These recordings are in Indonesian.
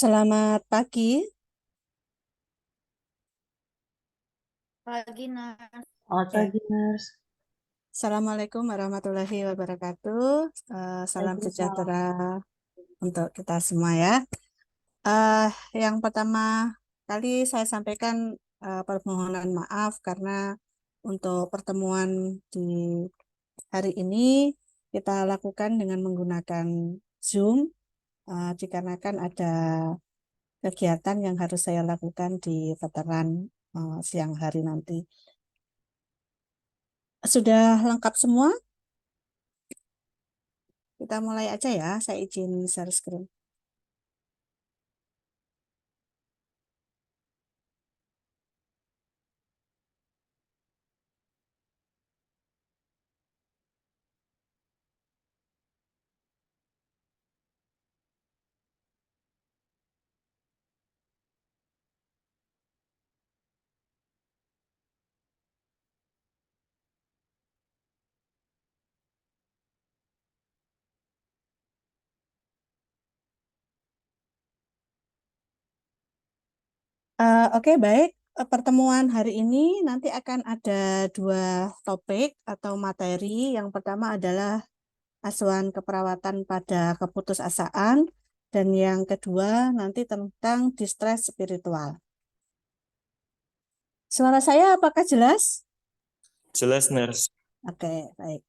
Selamat pagi. Pagi, Nas. Selamat Ya, pagi, Nurse. Assalamualaikum warahmatullahi wabarakatuh. Salam sejahtera Waalaikumsalam. untuk kita semua ya. Eh, yang pertama kali saya sampaikan permohonan maaf karena untuk pertemuan di hari ini kita lakukan dengan menggunakan Zoom, dikarenakan ada kegiatan yang harus saya lakukan di veteran siang hari nanti. Sudah lengkap semua? Kita mulai aja ya, saya izin share screen. Oke, baik. Pertemuan hari ini nanti akan ada dua topik atau materi. Yang pertama adalah asuhan keperawatan pada keputusasaan, dan yang kedua nanti tentang distress spiritual. Suara saya apakah jelas? Jelas, Nurse. Oke, baik.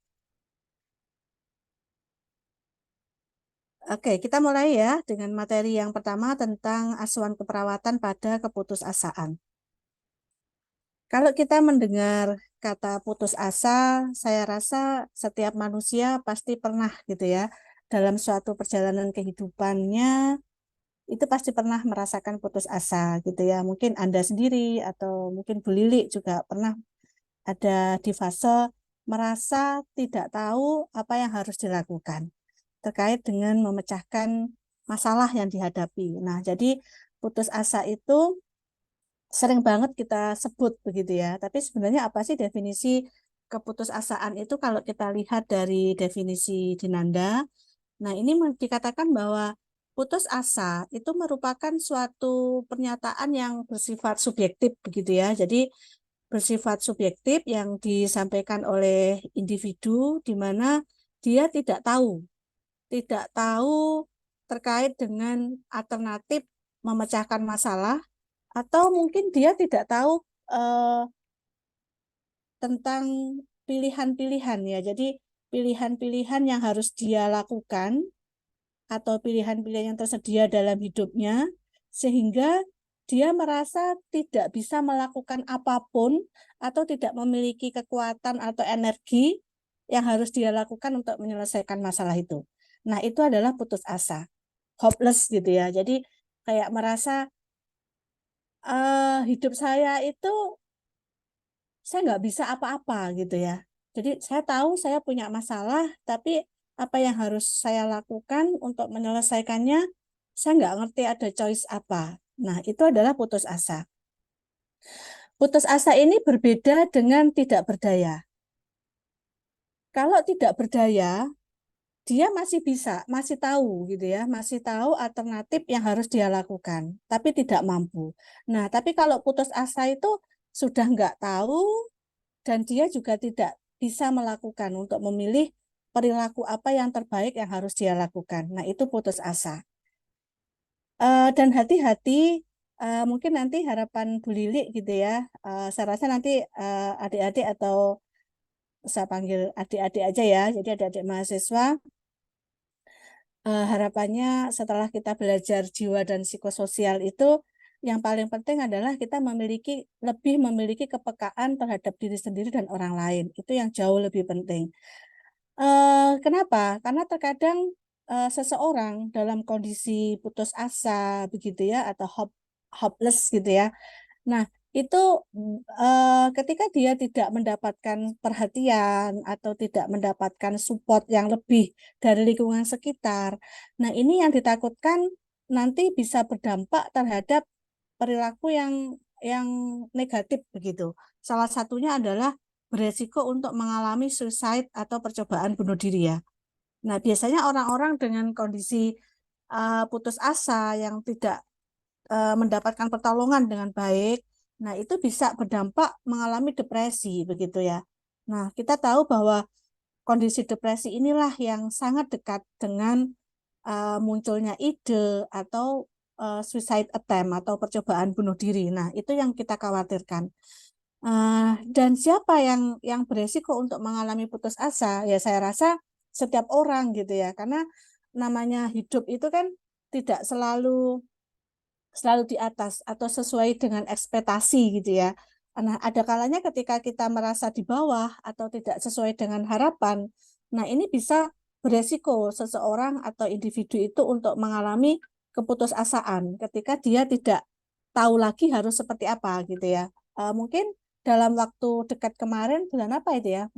Oke, kita mulai ya dengan materi yang pertama tentang asuhan keperawatan pada keputusasaan. Kalau kita mendengar kata putus asa, saya rasa setiap manusia pasti pernah gitu ya, dalam suatu perjalanan kehidupannya itu pasti pernah merasakan putus asa gitu ya. Mungkin Anda sendiri atau mungkin Bu Lili juga pernah ada di fase merasa tidak tahu apa yang harus dilakukan terkait dengan memecahkan masalah yang dihadapi. Nah, jadi putus asa itu sering banget kita sebut begitu ya. Tapi sebenarnya apa sih definisi keputusasaan itu kalau kita lihat dari definisi Dinanda? Nah, ini dikatakan bahwa putus asa itu merupakan suatu pernyataan yang bersifat subjektif begitu ya. Jadi bersifat subjektif yang disampaikan oleh individu di mana dia tidak tahu terkait dengan alternatif memecahkan masalah, atau mungkin dia tidak tahu eh, tentang pilihan-pilihan ya. Jadi pilihan-pilihan yang harus dia lakukan atau pilihan-pilihan yang tersedia dalam hidupnya, sehingga dia merasa tidak bisa melakukan apapun atau tidak memiliki kekuatan atau energi yang harus dia lakukan untuk menyelesaikan masalah itu. Nah, itu adalah putus asa, hopeless gitu ya. Jadi kayak merasa hidup saya itu saya nggak bisa apa-apa gitu ya. Jadi saya tahu saya punya masalah, tapi apa yang harus saya lakukan untuk menyelesaikannya, saya nggak ngerti ada choice apa. Nah, itu adalah putus asa. Putus asa ini berbeda dengan tidak berdaya. Kalau tidak berdaya, dia masih bisa, masih tahu gitu ya, masih tahu alternatif yang harus dia lakukan, tapi tidak mampu. Nah, tapi kalau putus asa itu sudah nggak tahu, dan dia juga tidak bisa melakukan untuk memilih perilaku apa yang terbaik yang harus dia lakukan. Nah, itu putus asa. Dan hati-hati, mungkin nanti harapan Bu Lili gitu ya. Saya rasa nanti adik-adik atau saya panggil adik-adik aja ya. Jadi adik-adik mahasiswa, harapannya setelah kita belajar jiwa dan psikososial itu, yang paling penting adalah kita lebih memiliki kepekaan terhadap diri sendiri dan orang lain. Itu yang jauh lebih penting. Kenapa? Karena terkadang seseorang dalam kondisi putus asa begitu ya, atau hopeless gitu ya. Nah, itu ketika dia tidak mendapatkan perhatian atau tidak mendapatkan support yang lebih dari lingkungan sekitar. Nah, ini yang ditakutkan nanti bisa berdampak terhadap perilaku yang negatif begitu. Salah satunya adalah beresiko untuk mengalami suicide atau percobaan bunuh diri ya. Nah, biasanya orang-orang dengan kondisi putus asa, yang tidak mendapatkan pertolongan dengan baik, nah itu bisa berdampak mengalami depresi begitu ya. Nah, kita tahu bahwa kondisi depresi inilah yang sangat dekat dengan munculnya ide atau suicide attempt atau percobaan bunuh diri. Nah, itu yang kita khawatirkan. Dan siapa yang beresiko untuk mengalami putus asa? Ya, saya rasa setiap orang gitu ya, karena namanya hidup itu kan tidak selalu di atas atau sesuai dengan ekspektasi gitu ya. Nah, ada kalanya ketika kita merasa di bawah atau tidak sesuai dengan harapan, nah ini bisa beresiko seseorang atau individu itu untuk mengalami keputusasaan ketika dia tidak tahu lagi harus seperti apa gitu ya. Mungkin dalam waktu dekat kemarin, bulan apa itu ya?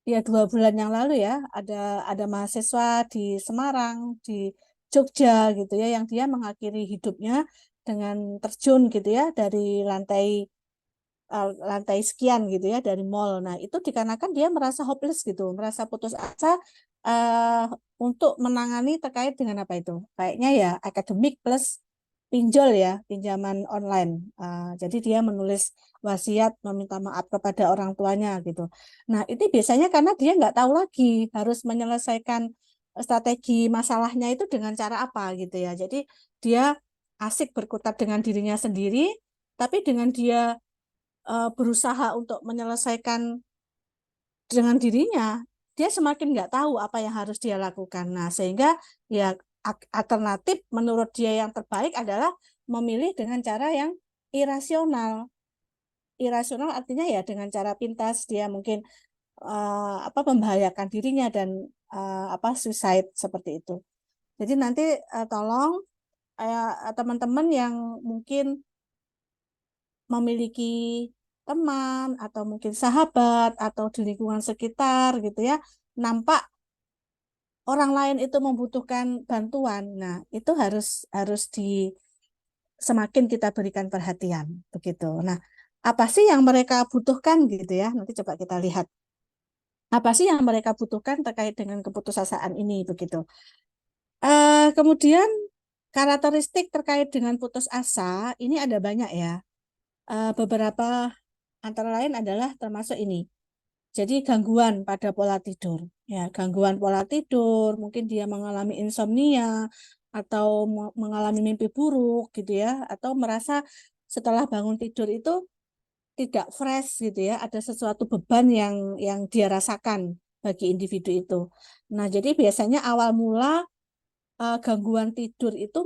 Ya 2 bulan yang lalu ya, ada mahasiswa di Semarang, di Jogja gitu ya, yang dia mengakhiri hidupnya dengan terjun gitu ya dari lantai sekian gitu ya, dari mall. Nah, itu dikarenakan dia merasa hopeless gitu, merasa putus asa untuk menangani terkait dengan apa itu? Kayaknya ya akademik plus pinjol ya, pinjaman online. Jadi dia menulis wasiat meminta maaf kepada orang tuanya gitu. Nah, itu biasanya karena dia nggak tahu lagi harus menyelesaikan strategi masalahnya itu dengan cara apa gitu ya. Jadi dia asik berkutat dengan dirinya sendiri, tapi dengan dia berusaha untuk menyelesaikan dengan dirinya, dia semakin nggak tahu apa yang harus dia lakukan. Nah, sehingga ya alternatif menurut dia yang terbaik adalah memilih dengan cara yang irasional. Irasional artinya ya dengan cara pintas dia mungkin membahayakan dirinya dan suicide seperti itu. Jadi nanti tolong teman-teman yang mungkin memiliki teman atau mungkin sahabat atau di lingkungan sekitar gitu ya, nampak orang lain itu membutuhkan bantuan. Nah, itu harus harus semakin kita berikan perhatian begitu. Nah, apa sih yang mereka butuhkan gitu ya? Nanti coba kita lihat. Apa sih yang mereka butuhkan terkait dengan keputusasaan ini begitu. Kemudian karakteristik terkait dengan putus asa ini ada banyak ya. Beberapa antara lain adalah termasuk ini. Jadi gangguan pada pola tidur. Ya, gangguan pola tidur, mungkin dia mengalami insomnia atau mengalami mimpi buruk gitu ya, atau merasa setelah bangun tidur itu tidak fresh gitu ya, ada sesuatu beban yang dia rasakan bagi individu itu. Nah, jadi biasanya awal mula gangguan tidur itu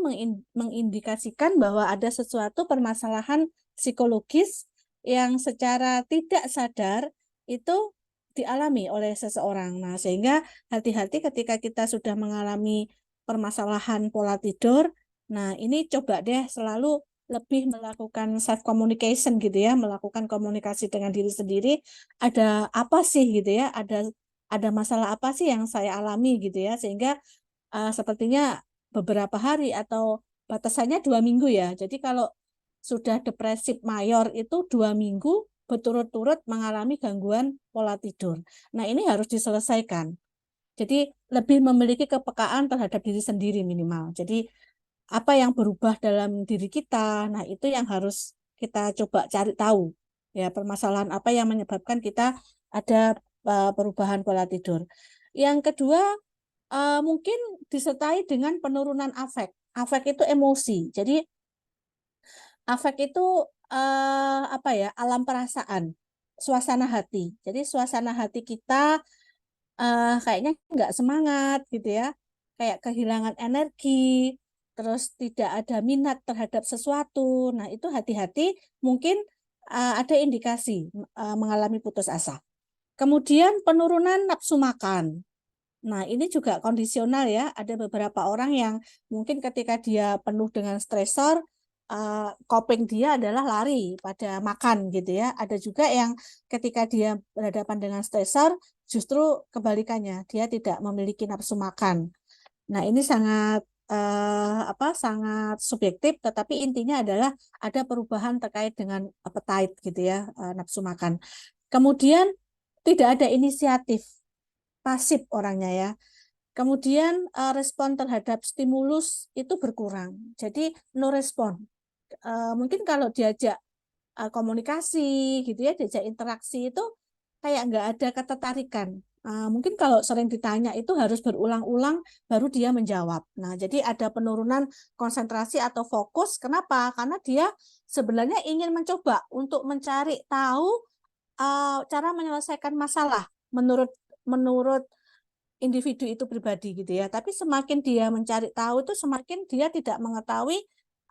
mengindikasikan bahwa ada sesuatu permasalahan psikologis yang secara tidak sadar itu dialami oleh seseorang. Nah, sehingga hati-hati ketika kita sudah mengalami permasalahan pola tidur. Nah, ini coba deh selalu lebih melakukan self communication gitu ya, melakukan komunikasi dengan diri sendiri. Ada apa sih gitu ya? Ada masalah apa sih yang saya alami gitu ya, sehingga sepertinya beberapa hari atau batasannya 2 minggu ya. Jadi kalau sudah depresif mayor itu 2 minggu berturut-turut mengalami gangguan pola tidur. Nah, ini harus diselesaikan. Jadi lebih memiliki kepekaan terhadap diri sendiri minimal. Jadi apa yang berubah dalam diri kita, nah itu yang harus kita coba cari tahu. Ya, permasalahan apa yang menyebabkan kita ada perubahan pola tidur. Yang kedua, mungkin disertai dengan penurunan afek. Afek itu emosi. Jadi afek itu alam perasaan, suasana hati. Jadi suasana hati kita kayaknya nggak semangat gitu ya, kayak kehilangan energi, terus tidak ada minat terhadap sesuatu. Nah, itu hati-hati mungkin ada indikasi mengalami putus asa. Kemudian penurunan nafsu makan. Nah, ini juga kondisional ya. Ada beberapa orang yang mungkin ketika dia penuh dengan stresor, coping dia adalah lari pada makan gitu ya. Ada juga yang ketika dia berhadapan dengan stresor, justru kebalikannya, dia tidak memiliki nafsu makan. Nah, ini sangat subjektif, tetapi intinya adalah ada perubahan terkait dengan appetite gitu ya, nafsu makan. Kemudian tidak ada inisiatif, pasif orangnya ya. Kemudian respon terhadap stimulus itu berkurang. Jadi no respon. Mungkin kalau diajak komunikasi gitu ya, diajak interaksi itu kayak nggak ada ketertarikan. Mungkin kalau sering ditanya itu harus berulang-ulang baru dia menjawab. Nah, jadi ada penurunan konsentrasi atau fokus. Kenapa? Karena dia sebenarnya ingin mencoba untuk mencari tahu cara menyelesaikan masalah menurut menurut individu itu pribadi gitu ya. Tapi semakin dia mencari tahu itu semakin dia tidak mengetahui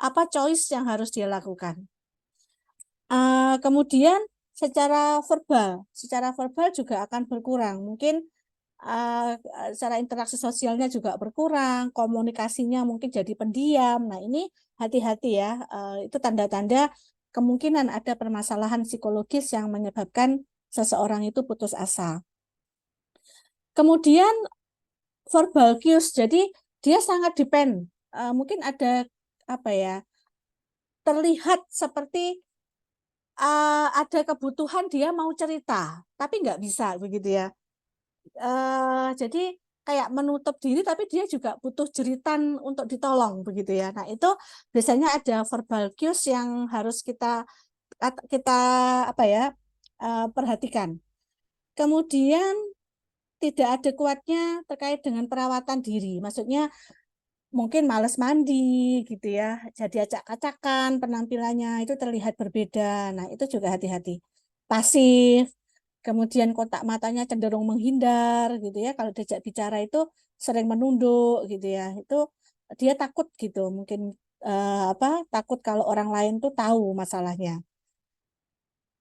apa choice yang harus dia lakukan. Kemudian secara verbal juga akan berkurang. Mungkin secara interaksi sosialnya juga berkurang, komunikasinya mungkin jadi pendiam. Nah, ini hati-hati ya. Itu tanda-tanda kemungkinan ada permasalahan psikologis yang menyebabkan seseorang itu putus asa. Kemudian verbal cues, jadi dia sangat depend. Mungkin ada apa ya? Terlihat seperti ada kebutuhan dia mau cerita, tapi nggak bisa begitu ya. Jadi kayak menutup diri, tapi dia juga butuh jeritan untuk ditolong begitu ya. Nah itu biasanya ada verbal cues yang harus kita apa ya perhatikan. Kemudian tidak adekuatnya terkait dengan perawatan diri, maksudnya mungkin males mandi gitu ya, jadi acak-acakan penampilannya itu terlihat berbeda. Nah, itu juga hati-hati. Pasif, kemudian kotak matanya cenderung menghindar gitu ya. Kalau diajak bicara itu sering menunduk gitu ya. Itu dia takut gitu, mungkin apa? Takut kalau orang lain tuh tahu masalahnya.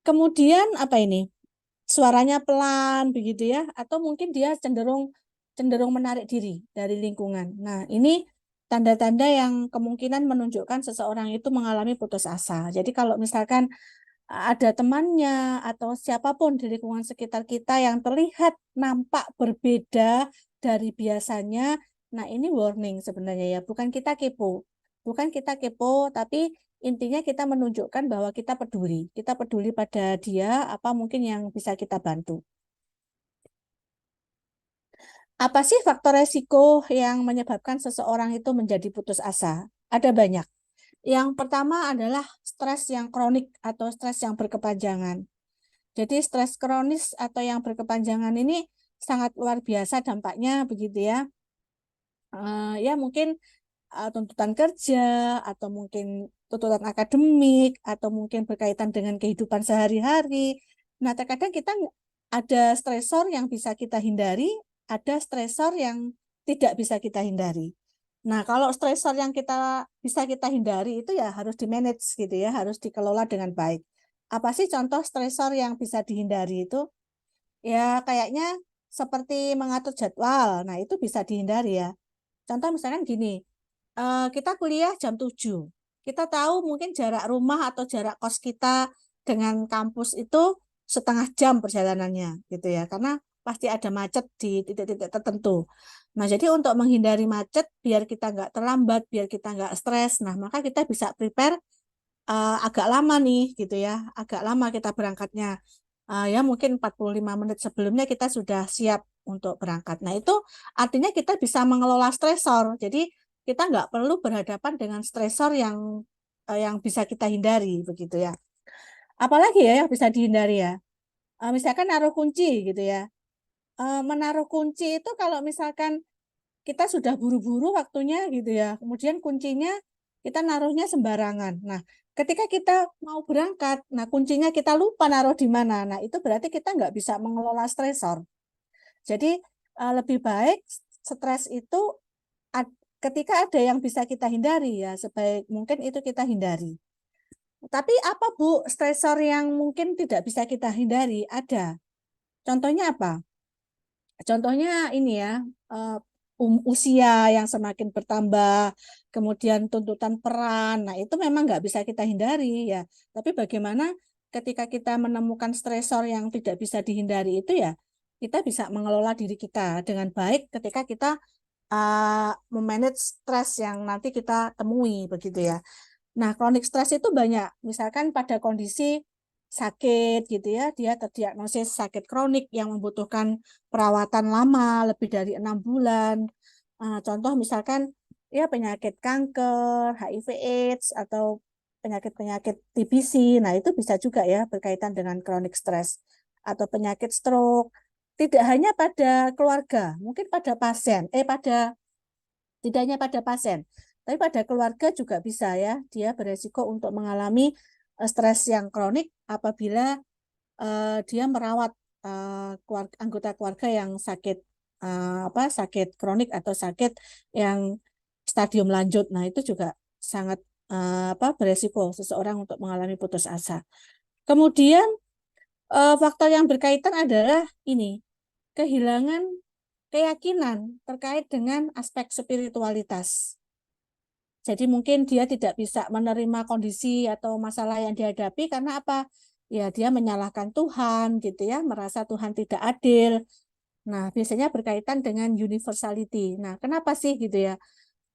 Kemudian apa ini? Suaranya pelan begitu ya, atau mungkin dia cenderung cenderung menarik diri dari lingkungan. Nah, ini tanda-tanda yang kemungkinan menunjukkan seseorang itu mengalami putus asa. Jadi kalau misalkan ada temannya atau siapapun di lingkungan sekitar kita yang terlihat nampak berbeda dari biasanya, nah ini warning sebenarnya ya, bukan kita kepo. Bukan kita kepo, tapi intinya kita menunjukkan bahwa kita peduli. Kita peduli pada dia, apa mungkin yang bisa kita bantu. Apa sih faktor resiko yang menyebabkan seseorang itu menjadi putus asa? Ada banyak. Yang pertama adalah stres yang kronik atau stres yang berkepanjangan. Jadi stres kronis atau yang berkepanjangan ini sangat luar biasa dampaknya begitu ya. Ya mungkin tuntutan kerja atau mungkin tuntutan akademik atau mungkin berkaitan dengan kehidupan sehari-hari. Nah, terkadang kita ada stresor yang bisa kita hindari, ada stresor yang tidak bisa kita hindari. Nah, kalau stresor yang bisa kita hindari itu ya harus di-manage gitu ya, harus dikelola dengan baik. Apa sih contoh stresor yang bisa dihindari itu? Ya, kayaknya seperti mengatur jadwal. Nah, itu bisa dihindari ya. Contoh misalkan gini, kita kuliah jam 7. Kita tahu mungkin jarak rumah atau jarak kos kita dengan kampus itu setengah jam perjalanannya gitu ya. Karena pasti ada macet di titik-titik tertentu. Nah, jadi untuk menghindari macet, biar kita nggak terlambat, biar kita nggak stres, nah maka kita bisa prepare agak lama nih gitu ya. Agak lama kita berangkatnya. Ya mungkin 45 menit sebelumnya kita sudah siap untuk berangkat. Nah, itu artinya kita bisa mengelola stresor. Jadi kita nggak perlu berhadapan dengan stresor yang bisa kita hindari begitu ya. Apalagi ya yang bisa dihindari ya. Misalkan naruh kunci gitu ya. Menaruh kunci itu kalau misalkan kita sudah buru-buru waktunya gitu ya. Kemudian kuncinya kita naruhnya sembarangan. Nah, ketika kita mau berangkat, nah kuncinya kita lupa naruh di mana. Nah, itu berarti kita nggak bisa mengelola stresor. Jadi lebih baik stres itu ketika ada yang bisa kita hindari ya, sebaik mungkin itu kita hindari. Tapi apa Bu, stresor yang mungkin tidak bisa kita hindari? Ada. Contohnya apa? Contohnya ini ya, eh, usia yang semakin bertambah, kemudian tuntutan peran. Nah, itu memang nggak bisa kita hindari ya. Tapi bagaimana ketika kita menemukan stresor yang tidak bisa dihindari itu ya, kita bisa mengelola diri kita dengan baik ketika kita memanage stres yang nanti kita temui begitu ya. Nah, kronik stres itu banyak. Misalkan pada kondisi sakit gitu ya, dia terdiagnosis sakit kronik yang membutuhkan perawatan lama lebih dari 6 bulan. Contoh misalkan ya penyakit kanker, HIV/AIDS atau penyakit-penyakit TBC. Nah, itu bisa juga ya berkaitan dengan chronic stress atau penyakit stroke. Tidak hanya pada keluarga, mungkin pada pasien, tidak hanya pada pasien, tapi pada keluarga juga bisa ya, dia beresiko untuk mengalami stres yang kronik apabila dia merawat anggota keluarga yang sakit sakit kronik atau sakit yang stadium lanjut. Nah, itu juga sangat beresiko seseorang untuk mengalami putus asa. Kemudian faktor yang berkaitan adalah ini, kehilangan keyakinan terkait dengan aspek spiritualitas. Jadi mungkin dia tidak bisa menerima kondisi atau masalah yang dihadapi karena apa? Ya dia menyalahkan Tuhan gitu ya, merasa Tuhan tidak adil. Nah, biasanya berkaitan dengan universality. Nah, kenapa sih gitu ya?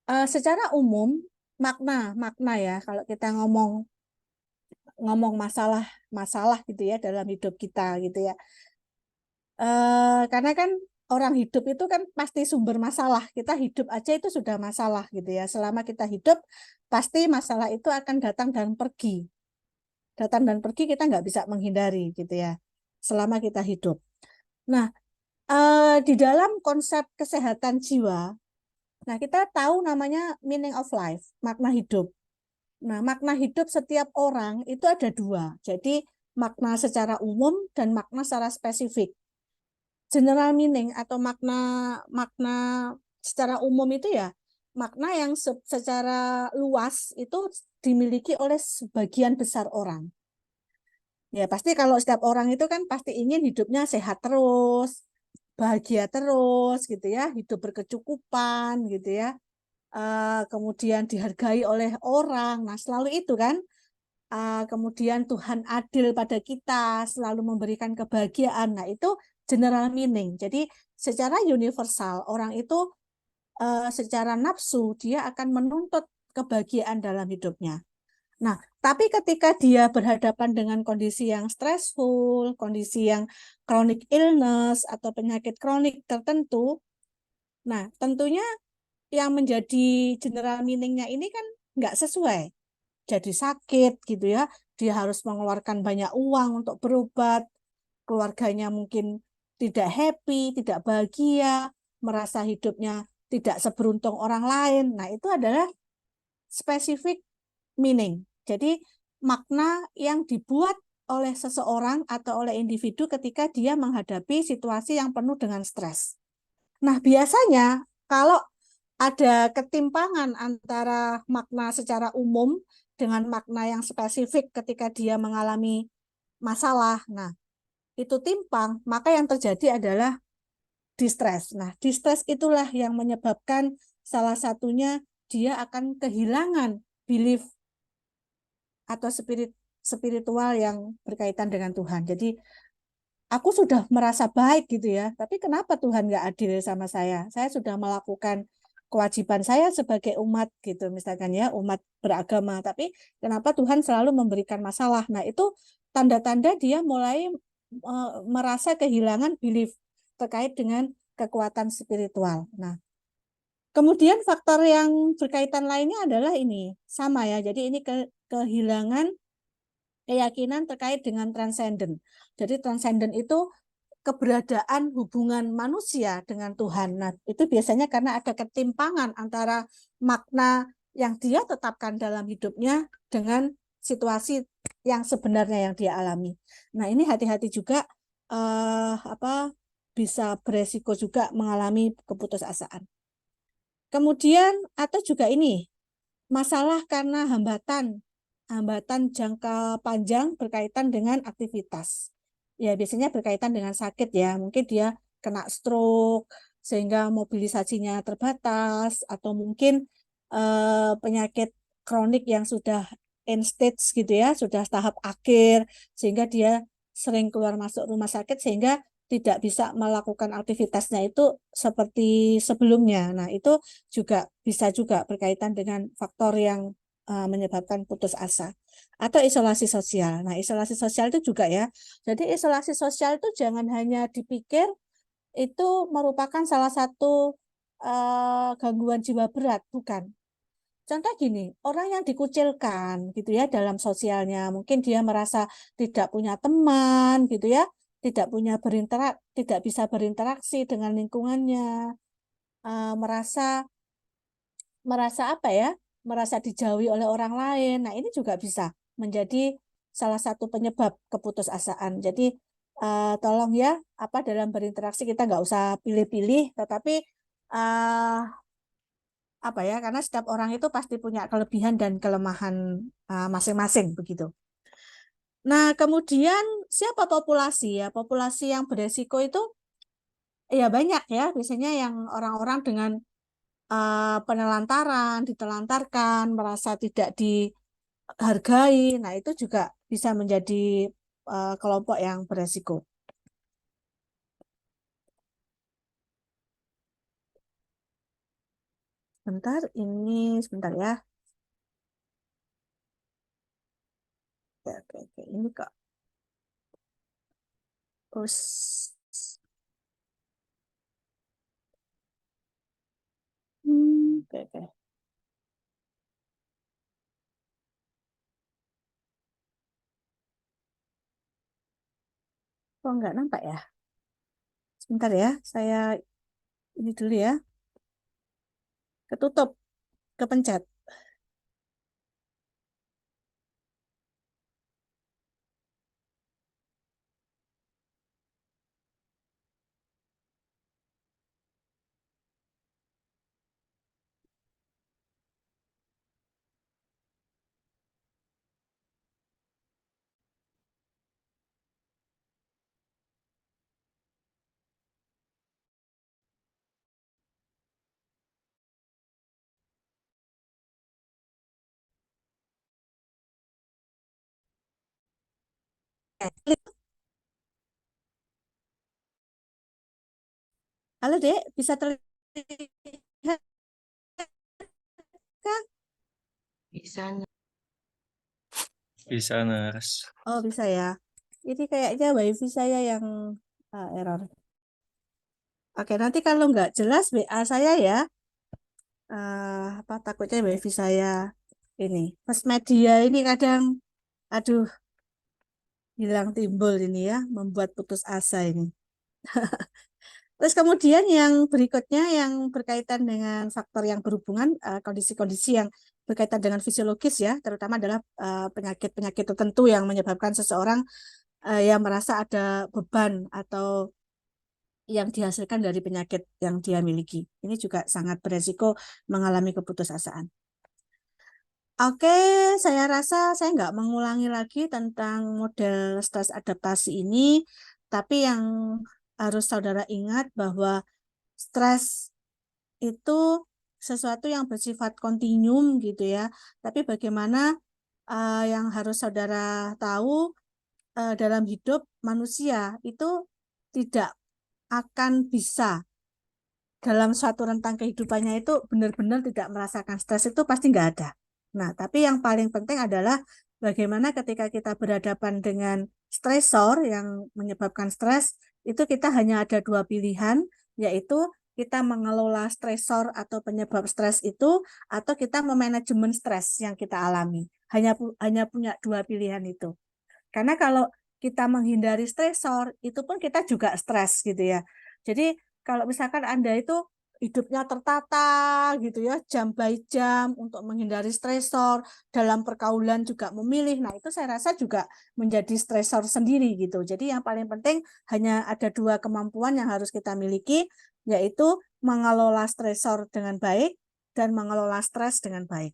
Secara umum makna makna ya kalau kita ngomong ngomong masalah masalah gitu ya dalam hidup kita gitu ya. Karena kan orang hidup itu kan pasti sumber masalah. Kita hidup aja itu sudah masalah gitu ya. Selama kita hidup, pasti masalah itu akan datang dan pergi. Datang dan pergi kita nggak bisa menghindari gitu ya. Selama kita hidup. Nah, di dalam konsep kesehatan jiwa, nah kita tahu namanya meaning of life, makna hidup. Nah, makna hidup setiap orang itu ada dua. Jadi, makna secara umum dan makna secara spesifik. General meaning atau makna makna secara umum itu ya makna yang secara luas itu dimiliki oleh sebagian besar orang. Ya pasti kalau setiap orang itu kan pasti ingin hidupnya sehat terus, bahagia terus gitu ya, hidup berkecukupan gitu ya. Kemudian dihargai oleh orang. Nah, selalu itu kan. Kemudian Tuhan adil pada kita, selalu memberikan kebahagiaan. Nah, itu general meaning. Jadi, secara universal, orang itu secara nafsu, dia akan menuntut kebahagiaan dalam hidupnya. Nah, tapi ketika dia berhadapan dengan kondisi yang stressful, kondisi yang chronic illness, atau penyakit kronik tertentu, nah, tentunya yang menjadi general meaning-nya ini kan nggak sesuai. Jadi sakit gitu ya, dia harus mengeluarkan banyak uang untuk berobat, keluarganya mungkin tidak happy, tidak bahagia, merasa hidupnya tidak seberuntung orang lain. Nah, itu adalah specific meaning. Jadi makna yang dibuat oleh seseorang atau oleh individu ketika dia menghadapi situasi yang penuh dengan stres. Nah, biasanya kalau ada ketimpangan antara makna secara umum dengan makna yang spesifik ketika dia mengalami masalah. Nah, itu timpang, maka yang terjadi adalah distress. Nah, distress itulah yang menyebabkan salah satunya dia akan kehilangan belief atau spiritual yang berkaitan dengan Tuhan. Jadi, aku sudah merasa baik gitu ya, tapi kenapa Tuhan nggak adil sama saya? Saya sudah melakukan kewajiban saya sebagai umat gitu, misalkan ya, umat beragama, tapi kenapa Tuhan selalu memberikan masalah? Nah, itu tanda-tanda dia mulai merasa kehilangan belief terkait dengan kekuatan spiritual. Nah, kemudian faktor yang berkaitan lainnya adalah ini, sama ya, jadi ini kehilangan keyakinan terkait dengan transenden. Jadi transenden itu keberadaan hubungan manusia dengan Tuhan. Nah, itu biasanya karena ada ketimpangan antara makna yang dia tetapkan dalam hidupnya dengan situasi yang sebenarnya yang dia alami. Nah, ini hati-hati juga bisa beresiko juga mengalami keputusasaan. Kemudian atau juga ini masalah karena hambatan jangka panjang berkaitan dengan aktivitas. Ya, biasanya berkaitan dengan sakit ya. Mungkin dia kena stroke sehingga mobilisasinya terbatas atau mungkin penyakit kronik yang sudah end stage gitu ya, sudah tahap akhir sehingga dia sering keluar masuk rumah sakit sehingga tidak bisa melakukan aktivitasnya itu seperti sebelumnya. Nah, itu juga bisa juga berkaitan dengan faktor yang menyebabkan putus asa. Atau isolasi sosial. Nah, isolasi sosial itu juga ya. Jadi isolasi sosial itu jangan hanya dipikir itu merupakan salah satu gangguan jiwa berat, bukan. Contoh gini, orang yang dikucilkan gitu ya dalam sosialnya, mungkin dia merasa tidak punya teman gitu ya, tidak bisa berinteraksi dengan lingkungannya, merasa merasa apa ya, merasa dijauhi oleh orang lain. Nah, ini juga bisa menjadi salah satu penyebab keputusasaan. Jadi tolong ya, apa dalam berinteraksi kita nggak usah pilih-pilih, tetapi eh, apa ya, karena setiap orang itu pasti punya kelebihan dan kelemahan masing-masing begitu. Nah, kemudian siapa populasi ya? Populasi yang beresiko itu ya banyak ya, biasanya yang orang-orang dengan penelantaran, ditelantarkan, merasa tidak dihargai. Nah, itu juga bisa menjadi kelompok yang beresiko. Sebentar ya. Oke, oke, oke. Ini kok. Us. Oke, oke. Kok nggak nampak ya? Sebentar ya, saya ini dulu ya. Ketutup, kepencet. Halo, Dek, bisa terlihat kah? Bisa. Bisa, Nars. Oh, bisa ya. Ini kayaknya WiFi saya yang error. Oke, nanti kalau nggak jelas WA saya ya. Apa takutnya WiFi saya ini. Pas media ini kadang, aduh, hilang timbul ini ya, membuat putus asa ini. Terus kemudian yang berikutnya yang berkaitan dengan faktor yang berhubungan kondisi-kondisi yang berkaitan dengan fisiologis ya, terutama adalah penyakit-penyakit tertentu yang menyebabkan seseorang yang merasa ada beban atau yang dihasilkan dari penyakit yang dia miliki. Ini juga sangat beresiko mengalami keputusasaan. Oke, saya rasa saya nggak mengulangi lagi tentang model stres adaptasi ini, tapi yang harus saudara ingat bahwa stres itu sesuatu yang bersifat kontinum gitu ya. Tapi bagaimana yang harus saudara tahu dalam hidup manusia itu tidak akan bisa dalam suatu rentang kehidupannya itu benar-benar tidak merasakan stres itu pasti nggak ada. Nah, tapi yang paling penting adalah bagaimana ketika kita berhadapan dengan stresor yang menyebabkan stres, itu kita hanya ada dua pilihan, yaitu kita mengelola stresor atau penyebab stres itu, atau kita memanajemen stres yang kita alami. Hanya punya dua pilihan itu. Karena kalau kita menghindari stresor, itu pun kita juga stres gitu ya. Jadi kalau misalkan Anda itu hidupnya tertata gitu ya, jam by jam untuk menghindari stresor, dalam pergaulan juga memilih. Nah, itu saya rasa juga menjadi stresor sendiri gitu. Jadi yang paling penting hanya ada dua kemampuan yang harus kita miliki, yaitu mengelola stresor dengan baik dan mengelola stres dengan baik.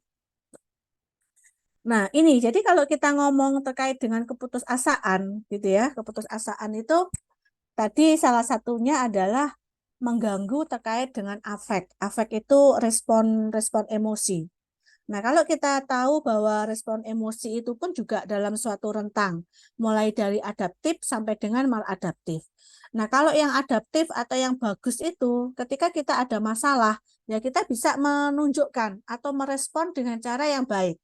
Nah, ini jadi kalau kita ngomong terkait dengan keputusasaan gitu ya, keputusasaan itu tadi salah satunya adalah mengganggu terkait dengan afek. Afek itu respon emosi. Nah, kalau kita tahu bahwa respon emosi itu pun juga dalam suatu rentang, mulai dari adaptif sampai dengan maladaptif. Nah, kalau yang adaptif atau yang bagus itu, ketika kita ada masalah, ya kita bisa menunjukkan atau merespon dengan cara yang baik.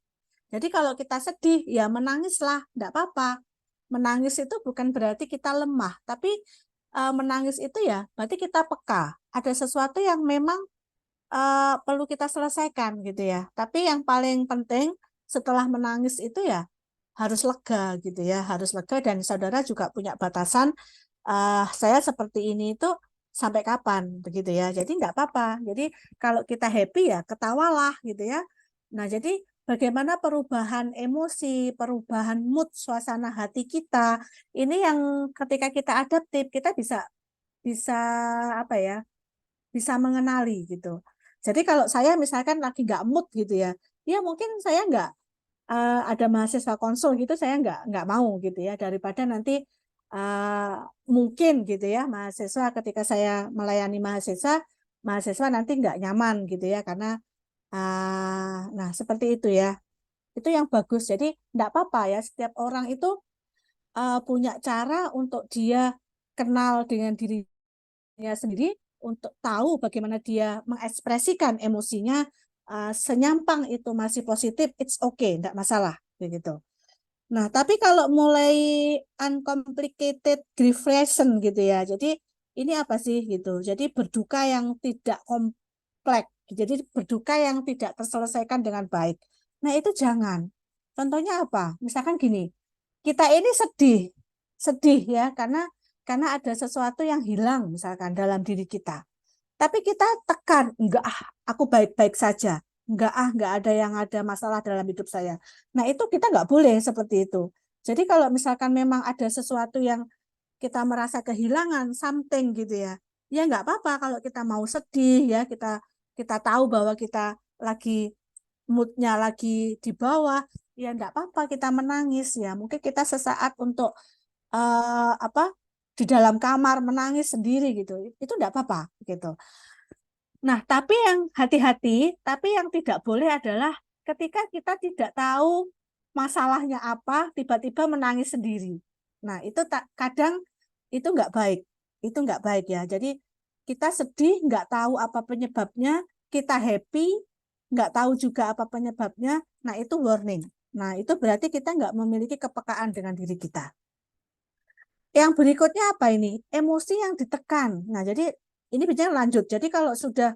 Jadi kalau kita sedih, ya menangislah, enggak apa-apa. Menangis itu bukan berarti kita lemah, tapi menangis itu ya berarti kita peka. Ada sesuatu yang memang perlu kita selesaikan gitu ya. Tapi yang paling penting setelah menangis itu ya harus lega gitu ya, harus lega dan saudara juga punya batasan. Saya seperti ini itu sampai kapan begitu ya. Jadi nggak apa-apa. Jadi kalau kita happy ya ketawalah gitu ya. Nah jadi bagaimana perubahan emosi, perubahan mood, suasana hati kita ini yang ketika kita adaptif kita bisa bisa apa ya, bisa mengenali gitu. Jadi kalau saya misalkan lagi nggak mood gitu ya, ya mungkin saya nggak ada mahasiswa konsul gitu, saya nggak mau gitu ya, daripada nanti uh, mungkin gitu ya mahasiswa ketika saya melayani mahasiswa, mahasiswa nanti nggak nyaman gitu ya karena nah seperti itu ya, itu yang bagus. Jadi nggak apa-apa ya, setiap orang itu punya cara untuk dia kenal dengan dirinya sendiri untuk tahu bagaimana dia mengekspresikan emosinya, senyampang itu masih positif, it's okay, enggak masalah begitu. Nah, tapi kalau mulai uncomplicated grief gitu ya. Jadi ini apa sih gitu. Jadi berduka yang tidak kompleks. Jadi berduka yang tidak terselesaikan dengan baik. Nah, itu jangan. Contohnya apa? Misalkan gini, kita ini sedih, sedih ya karena ada sesuatu yang hilang misalkan dalam diri kita. Tapi kita tekan, enggak aku baik-baik saja. Enggak ada yang ada masalah dalam hidup saya. Nah, itu kita enggak boleh seperti itu. Jadi kalau misalkan memang ada sesuatu yang kita merasa kehilangan something gitu ya, ya enggak apa-apa kalau kita mau sedih ya, kita kita tahu bahwa kita lagi moodnya lagi di bawah, ya enggak apa-apa kita menangis ya. Mungkin kita sesaat untuk apa di dalam kamar menangis sendiri gitu. Itu enggak apa-apa gitu. Nah, tapi yang hati-hati, tapi yang tidak boleh adalah ketika kita tidak tahu masalahnya apa, tiba-tiba menangis sendiri. Nah, itu kadang itu nggak baik. Itu nggak baik ya. Jadi kita sedih, nggak tahu apa penyebabnya, kita happy, nggak tahu juga apa penyebabnya. Nah, itu warning. Nah, itu berarti kita nggak memiliki kepekaan dengan diri kita. Yang berikutnya apa ini? Emosi yang ditekan. Nah, jadi ini bicara lanjut. Jadi kalau sudah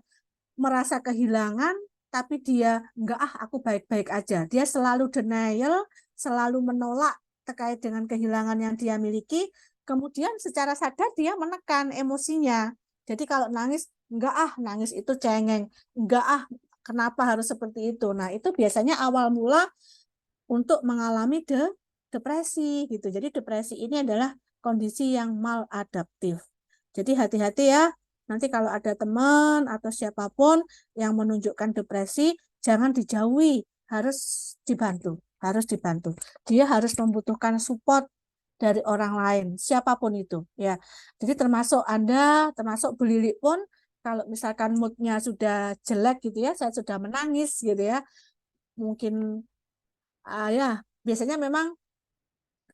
merasa kehilangan, tapi dia enggak aku baik-baik aja. Dia selalu denial, selalu menolak terkait dengan kehilangan yang dia miliki. Kemudian secara sadar dia menekan emosinya. Jadi kalau nangis, enggak nangis itu cengeng. Enggak kenapa harus seperti itu. Nah itu biasanya awal mula untuk mengalami depresi gitu. Jadi depresi ini adalah kondisi yang maladaptif. Jadi hati-hati ya. Nanti kalau ada teman atau siapapun yang menunjukkan depresi, jangan dijauhi, harus dibantu, harus dibantu. Dia harus membutuhkan support dari orang lain, siapapun itu, ya. Jadi termasuk Anda, termasuk Bu Lili pun, kalau misalkan moodnya sudah jelek gitu ya, saya sudah menangis gitu ya, mungkin ya biasanya memang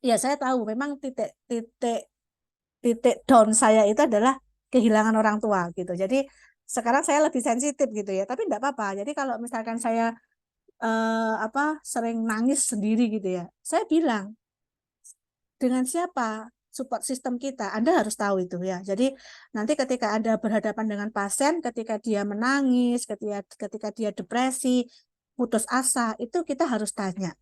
ya saya tahu memang titik titik down saya itu adalah kehilangan orang tua gitu. Jadi sekarang saya lebih sensitif gitu ya. Tapi enggak apa-apa. Jadi kalau misalkan saya sering nangis sendiri gitu ya, saya bilang dengan siapa support sistem kita, Anda harus tahu itu ya. Jadi nanti ketika Anda berhadapan dengan pasien, ketika dia menangis, ketika dia depresi, putus asa, itu kita harus tanya.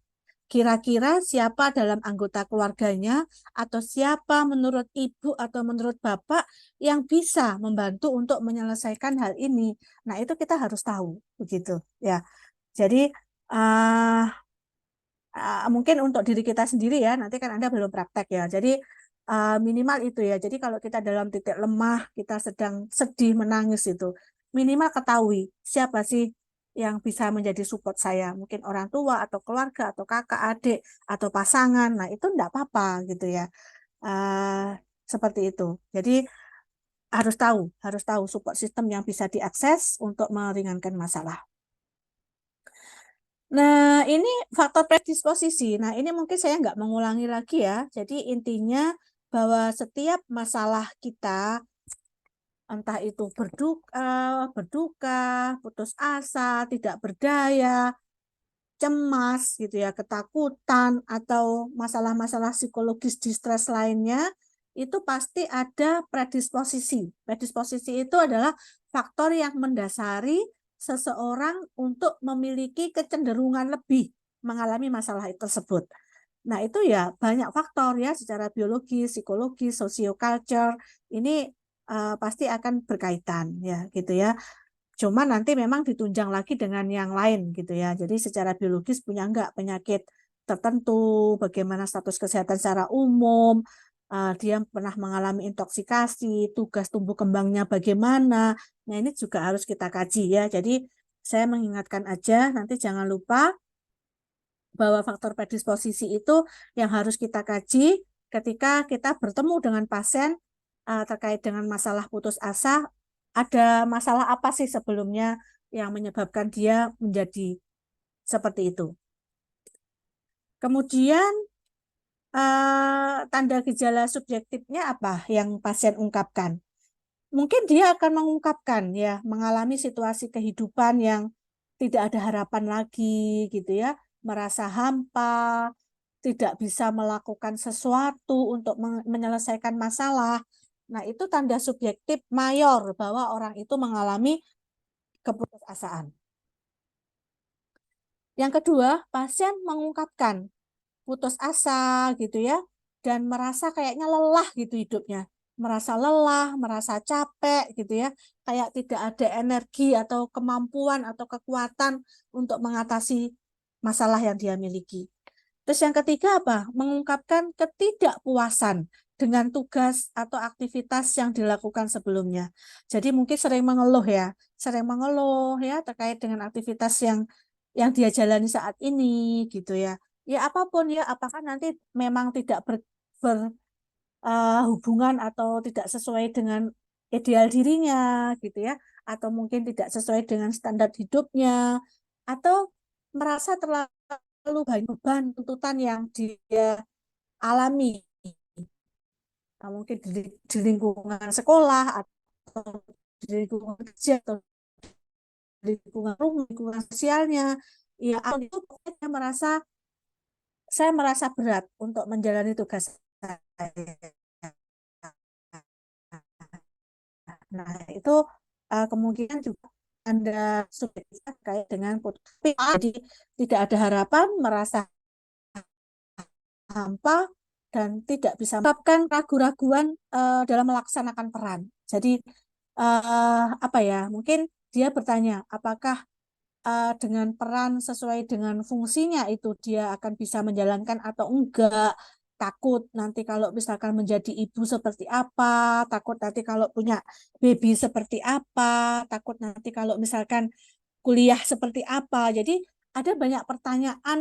Kira-kira siapa dalam anggota keluarganya atau siapa menurut ibu atau menurut bapak yang bisa membantu untuk menyelesaikan hal ini. Nah, itu kita harus tahu begitu ya. Jadi mungkin untuk diri kita sendiri ya, nanti kan Anda belum praktek ya. Jadi minimal itu ya. Jadi kalau kita dalam titik lemah, kita sedang sedih, menangis itu, minimal ketahui siapa sih yang bisa menjadi support saya. Mungkin orang tua atau keluarga atau kakak, adik atau pasangan. Nah itu enggak apa-apa gitu ya. Seperti itu. Jadi harus tahu support system yang bisa diakses untuk meringankan masalah. Nah, ini faktor predisposisi. Nah, ini mungkin saya nggak mengulangi lagi ya. Jadi intinya bahwa setiap masalah kita, entah itu berduka, putus asa, tidak berdaya, cemas gitu ya, ketakutan atau masalah-masalah psikologis distres lainnya, itu pasti ada predisposisi. Predisposisi itu adalah faktor yang mendasari seseorang untuk memiliki kecenderungan lebih mengalami masalah tersebut. Nah, itu ya banyak faktor ya secara biologi, psikologi, sosioculture ini pasti akan berkaitan ya gitu ya. Cuma nanti memang ditunjang lagi dengan yang lain gitu ya. Jadi secara biologis punya enggak penyakit tertentu, bagaimana status kesehatan secara umum, dia pernah mengalami intoksikasi, tugas tumbuh kembangnya bagaimana. Nah, ini juga harus kita kaji ya. Jadi saya mengingatkan aja, nanti jangan lupa bahwa faktor predisposisi itu yang harus kita kaji ketika kita bertemu dengan pasien terkait dengan masalah putus asa. Ada masalah apa sih sebelumnya yang menyebabkan dia menjadi seperti itu. Kemudian tanda gejala subjektifnya apa yang pasien ungkapkan? Mungkin dia akan mengungkapkan ya mengalami situasi kehidupan yang tidak ada harapan lagi gitu ya, merasa hampa, tidak bisa melakukan sesuatu untuk menyelesaikan masalah. Nah, itu tanda subjektif mayor bahwa orang itu mengalami keputusasaan. Yang kedua, pasien mengungkapkan putus asa gitu ya, dan merasa kayaknya lelah gitu hidupnya. Merasa lelah, merasa capek gitu ya, kayak tidak ada energi atau kemampuan atau kekuatan untuk mengatasi masalah yang dia miliki. Terus yang ketiga apa? Mengungkapkan ketidakpuasan dengan tugas atau aktivitas yang dilakukan sebelumnya. Jadi mungkin sering mengeluh ya terkait dengan aktivitas yang dia jalani saat ini gitu ya. Ya apapun ya, apakah nanti memang tidak hubungan atau tidak sesuai dengan ideal dirinya gitu ya, atau mungkin tidak sesuai dengan standar hidupnya, atau merasa terlalu banyak beban tuntutan yang dia alami, mungkin di lingkungan sekolah atau di lingkungan kerja atau di lingkungan rumah, lingkungan sosialnya, ya itu pokoknya saya merasa berat untuk menjalani tugas saya. Nah, itu kemungkinan juga Anda subjektif terkait dengan putus. Jadi tidak ada harapan, merasa hampa, dan tidak bisa menyebabkan ragu-raguan dalam melaksanakan peran. Jadi apa ya? Mungkin dia bertanya, apakah dengan peran sesuai dengan fungsinya itu dia akan bisa menjalankan atau enggak, takut nanti kalau misalkan menjadi ibu seperti apa, takut nanti kalau punya baby seperti apa, takut nanti kalau misalkan kuliah seperti apa. Jadi ada banyak pertanyaan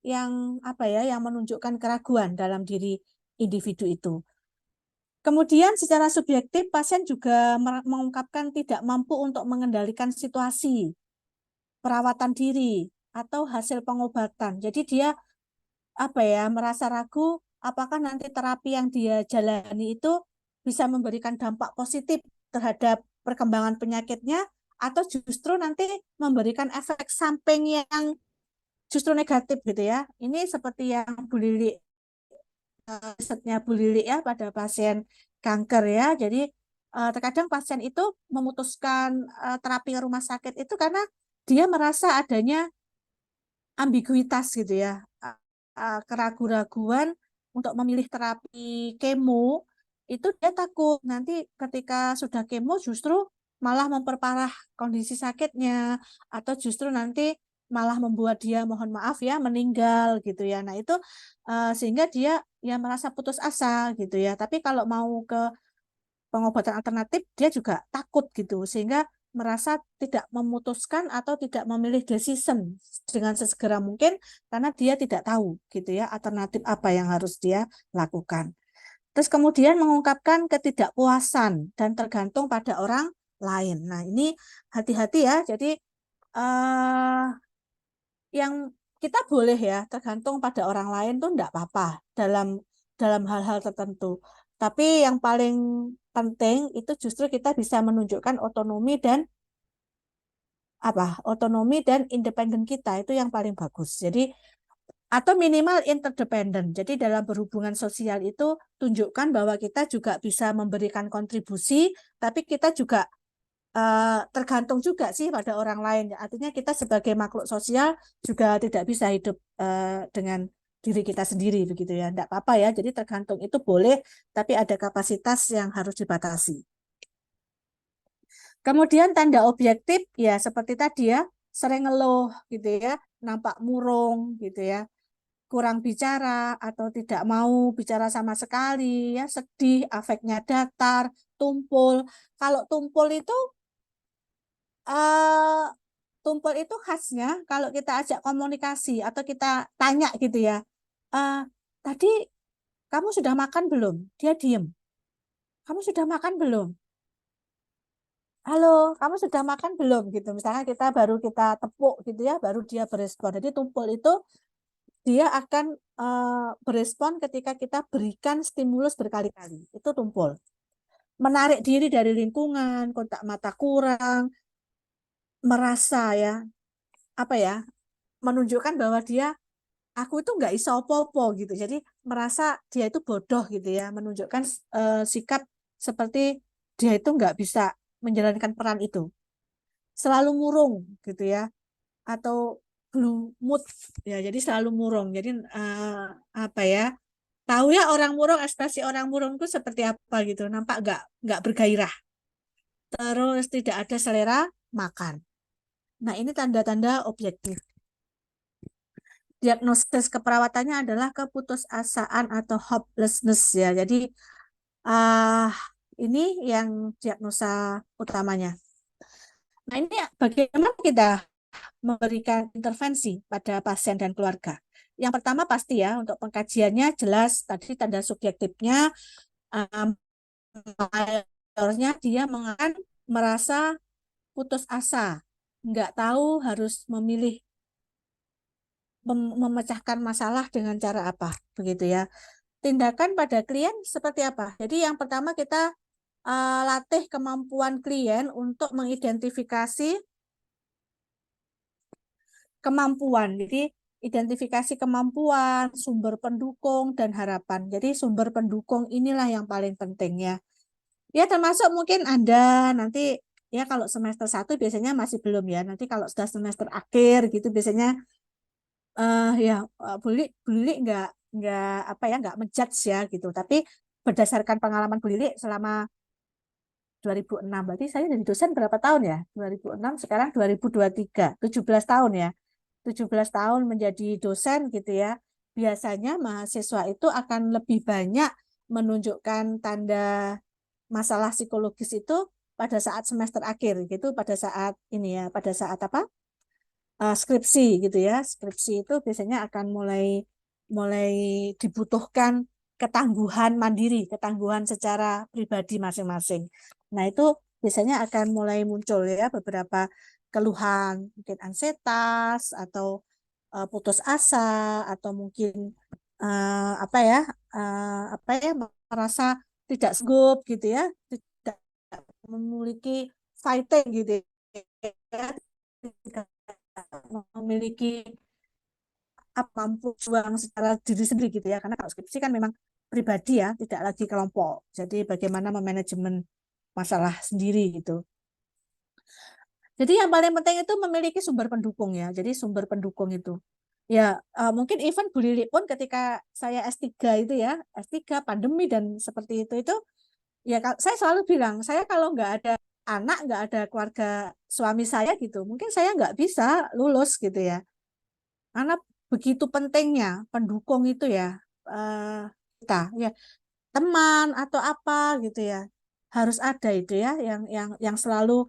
yang apa ya, yang menunjukkan keraguan dalam diri individu itu. Kemudian secara subjektif pasien juga mengungkapkan tidak mampu untuk mengendalikan situasi perawatan diri atau hasil pengobatan. Jadi dia apa ya merasa ragu apakah nanti terapi yang dia jalani itu bisa memberikan dampak positif terhadap perkembangan penyakitnya atau justru nanti memberikan efek samping yang justru negatif gitu ya. Ini seperti yang Bu Lili risetnya Bu Lili ya pada pasien kanker ya. Jadi terkadang pasien itu memutuskan terapi rumah sakit itu karena dia merasa adanya ambiguitas gitu ya, keraguan-raguan untuk memilih terapi kemo itu dia takut nanti ketika sudah kemo justru malah memperparah kondisi sakitnya atau justru nanti malah membuat dia mohon maaf ya meninggal gitu ya. Nah itu sehingga dia ya merasa putus asa gitu ya. Tapi kalau mau ke pengobatan alternatif dia juga takut gitu sehingga merasa tidak memutuskan atau tidak memilih decision dengan sesegera mungkin karena dia tidak tahu gitu ya alternatif apa yang harus dia lakukan. Terus kemudian mengungkapkan ketidakpuasan dan tergantung pada orang lain. Nah, ini hati-hati ya. Jadi yang kita boleh ya tergantung pada orang lain tuh enggak apa-apa dalam dalam hal-hal tertentu. Tapi yang paling penting itu justru kita bisa menunjukkan otonomi dan otonomi dan independen kita itu yang paling bagus. Jadi atau minimal interdependen. Jadi dalam berhubungan sosial itu tunjukkan bahwa kita juga bisa memberikan kontribusi, tapi kita juga tergantung juga sih pada orang lain. Artinya kita sebagai makhluk sosial juga tidak bisa hidup dengan diri kita sendiri begitu ya. Tidak apa-apa ya. Jadi tergantung itu boleh, tapi ada kapasitas yang harus dibatasi. Kemudian tanda objektif ya seperti tadi ya, sering ngeluh gitu ya, nampak murung gitu ya, kurang bicara atau tidak mau bicara sama sekali ya, sedih, afeknya datar, tumpul. Kalau eh, tumpul itu khasnya kalau kita ajak komunikasi atau kita tanya gitu ya, eh, tadi kamu sudah makan belum? Dia diem. Kamu sudah makan belum? Halo, kamu sudah makan belum? Gitu. Misalnya kita tepuk gitu ya, baru dia berespon. Jadi tumpul itu dia akan berespon ketika kita berikan stimulus berkali-kali. Itu tumpul. Menarik diri dari lingkungan, kontak mata kurang, merasa ya, apa ya, menunjukkan bahwa aku itu nggak iso apa-apa gitu. Jadi merasa dia itu bodoh gitu ya, menunjukkan sikap seperti dia itu nggak bisa menjalankan peran itu. Selalu murung gitu ya, atau blue mood ya. Jadi selalu murung. Jadi apa ya? Tahu ya orang murung, ekspresi orang murung itu seperti apa gitu. Nampak nggak bergairah. Terus tidak ada selera makan. Nah, ini tanda-tanda objektif. Diagnosis keperawatannya adalah keputusasaan atau hopelessness ya. Jadi ah ini yang diagnosa utamanya. Nah, ini bagaimana kita memberikan intervensi pada pasien dan keluarga. Yang pertama pasti ya untuk pengkajiannya jelas tadi tanda subjektifnya um, mayornya dia merasa putus asa, nggak tahu harus memilih memecahkan masalah dengan cara apa begitu ya. Tindakan pada klien seperti apa? Jadi yang pertama kita latih kemampuan klien untuk mengidentifikasi kemampuan. Jadi identifikasi kemampuan, sumber pendukung dan harapan. Jadi sumber pendukung inilah yang paling penting ya. Ya termasuk mungkin Anda nanti ya kalau semester 1 biasanya masih belum ya. Nanti kalau sudah semester akhir gitu biasanya ya bully nggak apa ya nggak menjudge ya gitu. Tapi berdasarkan pengalaman bully selama 2006 berarti saya jadi dosen berapa tahun ya? 2006 sekarang 2023, 17 tahun ya. 17 tahun menjadi dosen gitu ya. Biasanya mahasiswa itu akan lebih banyak menunjukkan tanda masalah psikologis itu pada saat semester akhir gitu, pada saat ini ya, pada saat apa? Skripsi gitu ya. Skripsi itu biasanya akan mulai mulai dibutuhkan ketangguhan mandiri, ketangguhan secara pribadi masing-masing. Nah, itu biasanya akan mulai muncul ya beberapa keluhan, mungkin ansietas atau putus asa atau mungkin apa ya merasa tidak sanggup gitu ya, tidak memiliki fighting gitu ya, tidak memiliki mampu juang secara diri sendiri gitu ya. Karena kalau skripsi kan memang pribadi ya, tidak lagi kelompok. Jadi bagaimana memanajemen masalah sendiri gitu. Jadi yang paling penting itu memiliki sumber pendukung ya. Jadi sumber pendukung itu. Ya, mungkin even Bu Lili pun ketika saya S3 itu ya, S3 pandemi dan seperti itu ya saya selalu bilang, saya kalau nggak ada anak, nggak ada keluarga suami saya gitu, mungkin saya nggak bisa lulus gitu ya. Karena begitu pentingnya pendukung itu ya kita ya teman atau apa gitu ya harus ada itu ya yang selalu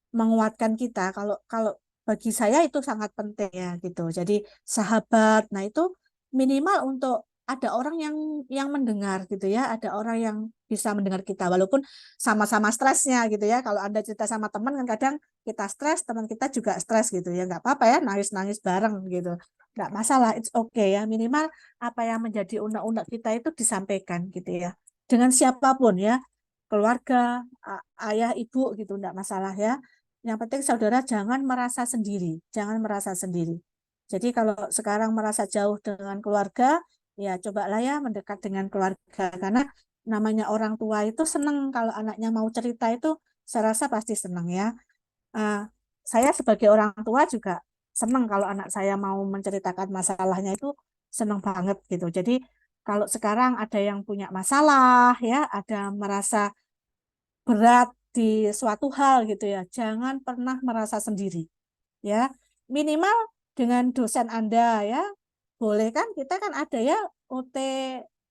menguatkan kita. Kalau kalau bagi saya itu sangat penting ya gitu. Jadi sahabat, nah itu minimal untuk ada orang yang mendengar gitu ya, ada orang yang bisa mendengar kita walaupun sama-sama stresnya gitu ya. Kalau Anda cerita sama teman kan kadang kita stres, teman kita juga stres gitu ya. Nggak apa-apa ya, nangis-nangis bareng gitu. Nggak masalah, it's okay ya. Minimal apa yang menjadi unek-unek kita itu disampaikan gitu ya. Dengan siapapun ya, keluarga, ayah, ibu gitu, enggak masalah ya. Yang penting saudara jangan merasa sendiri, jangan merasa sendiri. Jadi kalau sekarang merasa jauh dengan keluarga, ya cobalah ya mendekat dengan keluarga. Karena namanya orang tua itu senang kalau anaknya mau cerita itu, saya rasa pasti senang ya. Eh, saya sebagai orang tua juga senang kalau anak saya mau menceritakan masalahnya itu senang banget gitu. Jadi kalau sekarang ada yang punya masalah ya, ada merasa berat di suatu hal gitu ya, jangan pernah merasa sendiri ya. Minimal dengan dosen Anda ya, boleh kan kita kan ada ya OT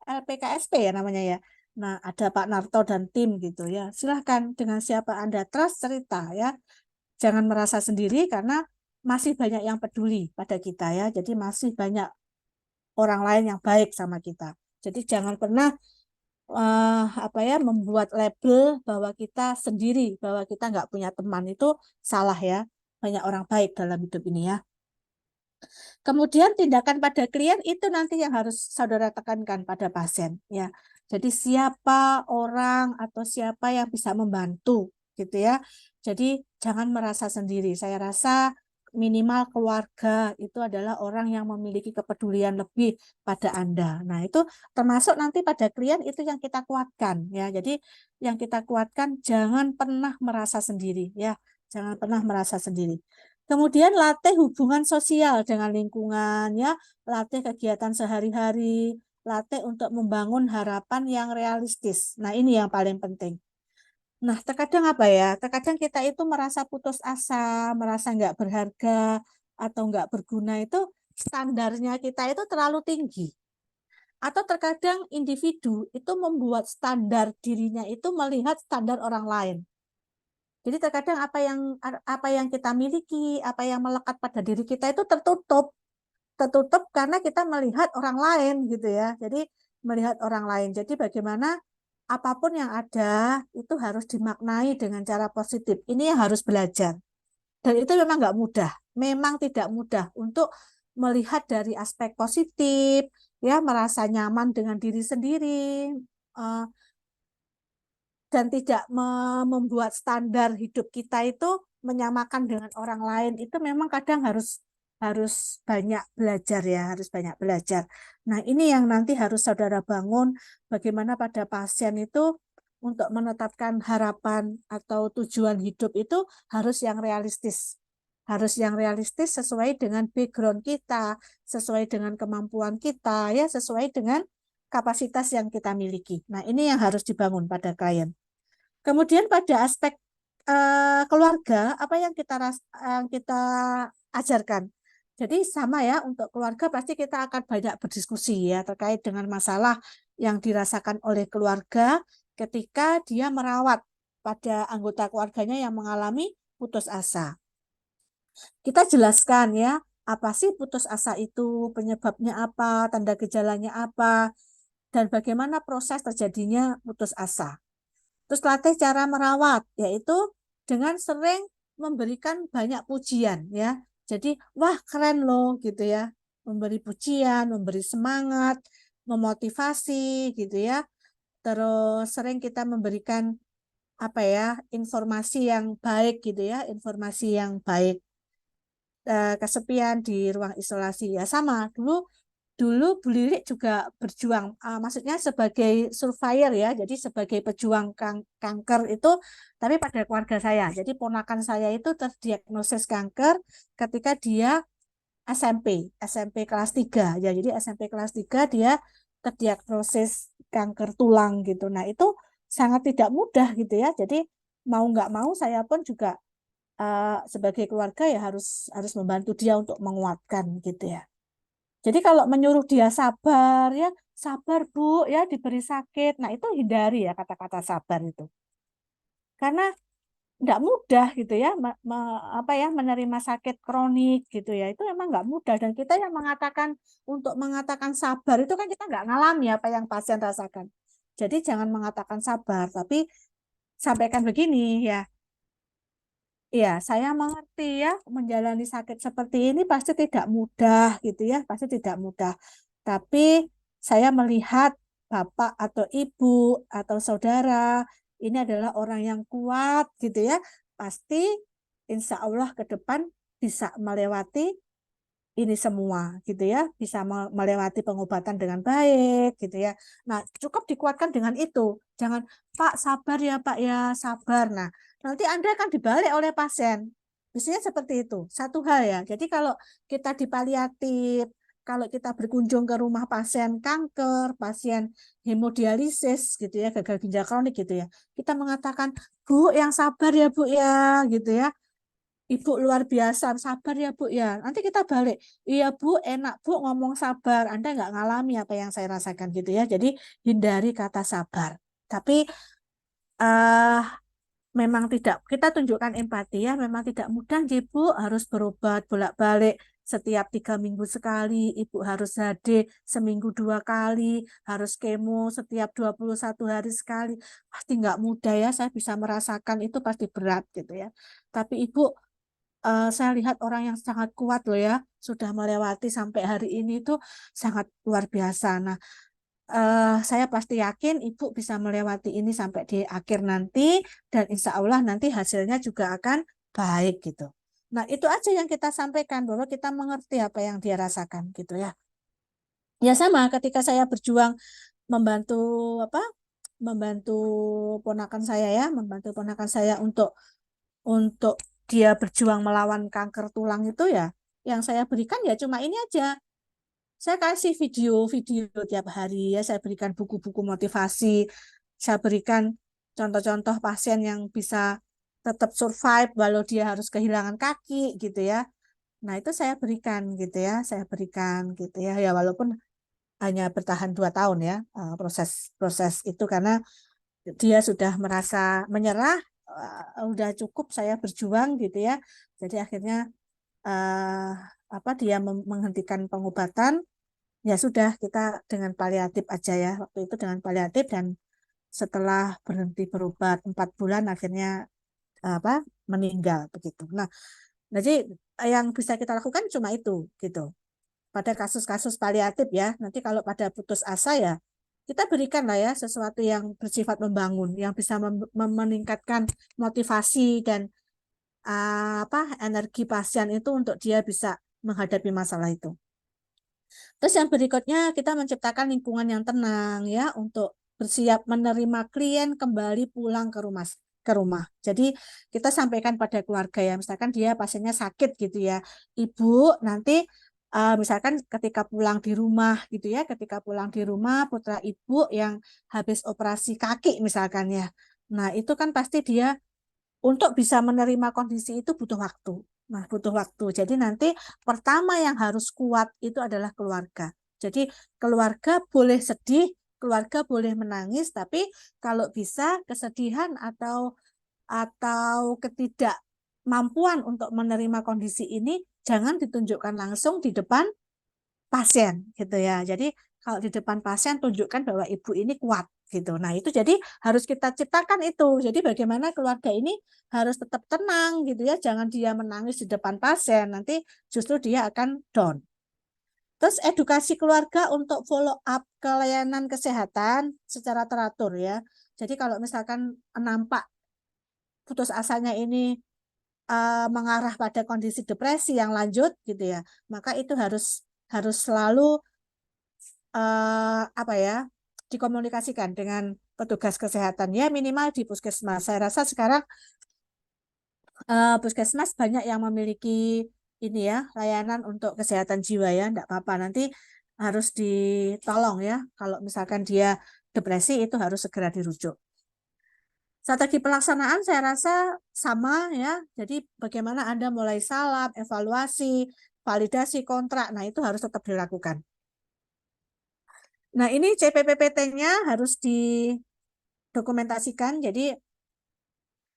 LPKSP ya namanya ya. Nah, ada Pak Narto dan tim gitu ya. Silahkan dengan siapa Anda trust cerita ya. Jangan merasa sendiri karena masih banyak yang peduli pada kita ya. Jadi masih banyak orang lain yang baik sama kita. Jadi jangan pernah apa ya membuat label bahwa kita sendiri, bahwa kita nggak punya teman itu salah ya. Banyak orang baik dalam hidup ini ya. Kemudian tindakan pada klien itu nanti yang harus saudara tekankan pada pasien ya. Jadi siapa orang atau siapa yang bisa membantu gitu ya. Jadi jangan merasa sendiri. Saya rasa minimal keluarga itu adalah orang yang memiliki kepedulian lebih pada Anda. Nah, itu termasuk nanti pada klien itu yang kita kuatkan ya. Jadi yang kita kuatkan jangan pernah merasa sendiri ya. Jangan pernah merasa sendiri. Kemudian latih hubungan sosial dengan lingkungan ya, latih kegiatan sehari-hari, latih untuk membangun harapan yang realistis. Nah, ini yang paling penting. Nah, terkadang apa ya? Terkadang kita itu merasa putus asa, merasa nggak berharga atau nggak berguna itu standarnya kita itu terlalu tinggi. Atau terkadang individu itu membuat standar dirinya itu melihat standar orang lain. Jadi terkadang apa yang kita miliki, apa yang melekat pada diri kita itu tertutup karena kita melihat orang lain gitu ya. Jadi melihat orang lain. Jadi bagaimana apapun yang ada itu harus dimaknai dengan cara positif. Ini yang harus belajar. Dan itu memang nggak mudah. Memang tidak mudah untuk melihat dari aspek positif, ya merasa nyaman dengan diri sendiri, eh, dan tidak membuat standar hidup kita itu menyamakan dengan orang lain itu memang kadang harus harus banyak belajar ya, harus banyak belajar. Nah, ini yang nanti harus saudara bangun bagaimana pada pasien itu untuk menetapkan harapan atau tujuan hidup itu harus yang realistis. Harus yang realistis sesuai dengan background kita, sesuai dengan kemampuan kita, ya, sesuai dengan kapasitas yang kita miliki. Nah, ini yang harus dibangun pada klien. Kemudian pada aspek keluarga, apa yang kita ajarkan? Jadi sama ya, untuk keluarga pasti kita akan banyak berdiskusi ya terkait dengan masalah yang dirasakan oleh keluarga ketika dia merawat pada anggota keluarganya yang mengalami putus asa. Kita jelaskan ya, apa sih putus asa itu, penyebabnya apa, tanda gejalanya apa, dan bagaimana proses terjadinya putus asa. Terus latih cara merawat, yaitu dengan sering memberikan banyak pujian ya. Jadi, wah keren loh gitu ya. Memberi pujian, memberi semangat, memotivasi gitu ya. Terus sering kita memberikan apa ya, informasi yang baik gitu ya, informasi yang baik. Kesepian di ruang isolasi ya sama dulu dulu Bu Lilik juga berjuang, maksudnya sebagai survivor ya, jadi sebagai pejuang kanker itu, tapi pada keluarga saya. Jadi ponakan saya itu terdiagnosis kanker ketika dia SMP kelas 3 ya. Jadi SMP kelas 3 dia terdiagnosis kanker tulang gitu. Nah, itu sangat tidak mudah gitu ya. Jadi mau nggak mau saya pun juga sebagai keluarga ya harus harus membantu dia untuk menguatkan gitu ya. Jadi kalau menyuruh dia sabar ya, sabar Bu ya diberi sakit. Nah, itu hindari ya kata-kata sabar itu. Karena nggak mudah gitu ya apa ya menerima sakit kronik gitu ya. Itu memang nggak mudah dan kita yang mengatakan untuk mengatakan sabar itu kan kita nggak ngalami apa yang pasien rasakan. Jadi jangan mengatakan sabar, tapi sampaikan begini ya. Iya, saya mengerti ya, menjalani sakit seperti ini pasti tidak mudah gitu ya, pasti tidak mudah. Tapi saya melihat bapak atau ibu atau saudara ini adalah orang yang kuat gitu ya, pasti insya Allah ke depan bisa melewati ini semua gitu ya, bisa melewati pengobatan dengan baik gitu ya. Nah, cukup dikuatkan dengan itu. Jangan, Pak, sabar ya, Pak ya, sabar. Nah, nanti Anda akan dibalik oleh pasien. Biasanya seperti itu. Satu hal ya. Jadi kalau kita di paliatif, kalau kita berkunjung ke rumah pasien kanker, pasien hemodialisis gitu ya, gagal ginjal kronik gitu ya. Kita mengatakan, Bu, yang sabar ya, Bu ya, gitu ya. Ibu luar biasa, sabar ya Bu ya. Nanti kita balik, iya Bu, enak Bu ngomong sabar. Anda nggak ngalami apa yang saya rasakan gitu ya. Jadi hindari kata sabar. Tapi eh memang tidak, kita tunjukkan empati ya. Memang tidak mudah Ibu harus berobat bolak-balik setiap 3 minggu sekali. Ibu harus HD seminggu 2 kali, harus kemo setiap 21 hari sekali. Pasti nggak mudah ya. Saya bisa merasakan itu pasti berat gitu ya. Tapi Ibu, saya lihat orang yang sangat kuat loh ya, sudah melewati sampai hari ini itu sangat luar biasa. Nah, saya pasti yakin Ibu bisa melewati ini sampai di akhir nanti, dan insya Allah nanti hasilnya juga akan baik gitu. Nah, itu aja yang kita sampaikan, bahwa kita mengerti apa yang dia rasakan gitu ya. Ya sama ketika saya berjuang membantu apa? Membantu ponakan saya ya, membantu ponakan saya untuk dia berjuang melawan kanker tulang itu ya, yang saya berikan ya cuma ini aja. Saya kasih video-video tiap hari ya, saya berikan buku-buku motivasi, saya berikan contoh-contoh pasien yang bisa tetap survive walau dia harus kehilangan kaki gitu ya. Nah, itu saya berikan gitu ya, saya berikan gitu ya. Ya walaupun hanya bertahan 2 tahun ya, proses proses itu karena dia sudah merasa menyerah, udah cukup saya berjuang gitu ya. Jadi akhirnya eh, dia menghentikan pengobatan, ya sudah kita dengan paliatif aja ya. Waktu itu dengan paliatif, dan setelah berhenti berobat 4 bulan akhirnya apa meninggal begitu. Nah, jadi yang bisa kita lakukan cuma itu gitu. Pada kasus-kasus paliatif ya. Nanti kalau pada putus asa ya, kita berikan lah ya sesuatu yang bersifat membangun, yang bisa meningkatkan motivasi dan energi pasien itu untuk dia bisa menghadapi masalah itu. Terus yang berikutnya kita menciptakan lingkungan yang tenang ya untuk bersiap menerima klien kembali pulang ke rumah. Jadi kita sampaikan pada keluarga ya, misalkan dia pasiennya sakit gitu ya, Ibu nanti misalkan ketika pulang di rumah gitu ya, ketika pulang di rumah putra Ibu yang habis operasi kaki misalkan ya. Nah, itu kan pasti dia untuk bisa menerima kondisi itu butuh waktu. Nah, butuh waktu. Jadi nanti pertama yang harus kuat itu adalah keluarga. Jadi keluarga boleh sedih, keluarga boleh menangis, tapi kalau bisa kesedihan atau ketidakmampuan untuk menerima kondisi ini jangan ditunjukkan langsung di depan pasien gitu ya. Jadi kalau di depan pasien tunjukkan bahwa ibu ini kuat gitu. Nah, itu jadi harus kita ciptakan itu. Jadi bagaimana keluarga ini harus tetap tenang gitu ya. Jangan dia menangis di depan pasien, nanti justru dia akan down. Terus edukasi keluarga untuk follow up ke layanan kesehatan secara teratur ya. Jadi kalau misalkan nampak putus asanya ini mengarah pada kondisi depresi yang lanjut gitu ya, maka itu harus harus selalu dikomunikasikan dengan petugas kesehatan ya, minimal di puskesmas. Saya rasa sekarang puskesmas banyak yang memiliki ini ya, layanan untuk kesehatan jiwa ya, enggak apa-apa, nanti harus ditolong ya. Kalau misalkan dia depresi itu harus segera dirujuk. Strategi pelaksanaan saya rasa sama ya. Jadi bagaimana Anda mulai salam, evaluasi, validasi kontrak, nah itu harus tetap dilakukan. Nah, ini CPPPT-nya harus didokumentasikan. Jadi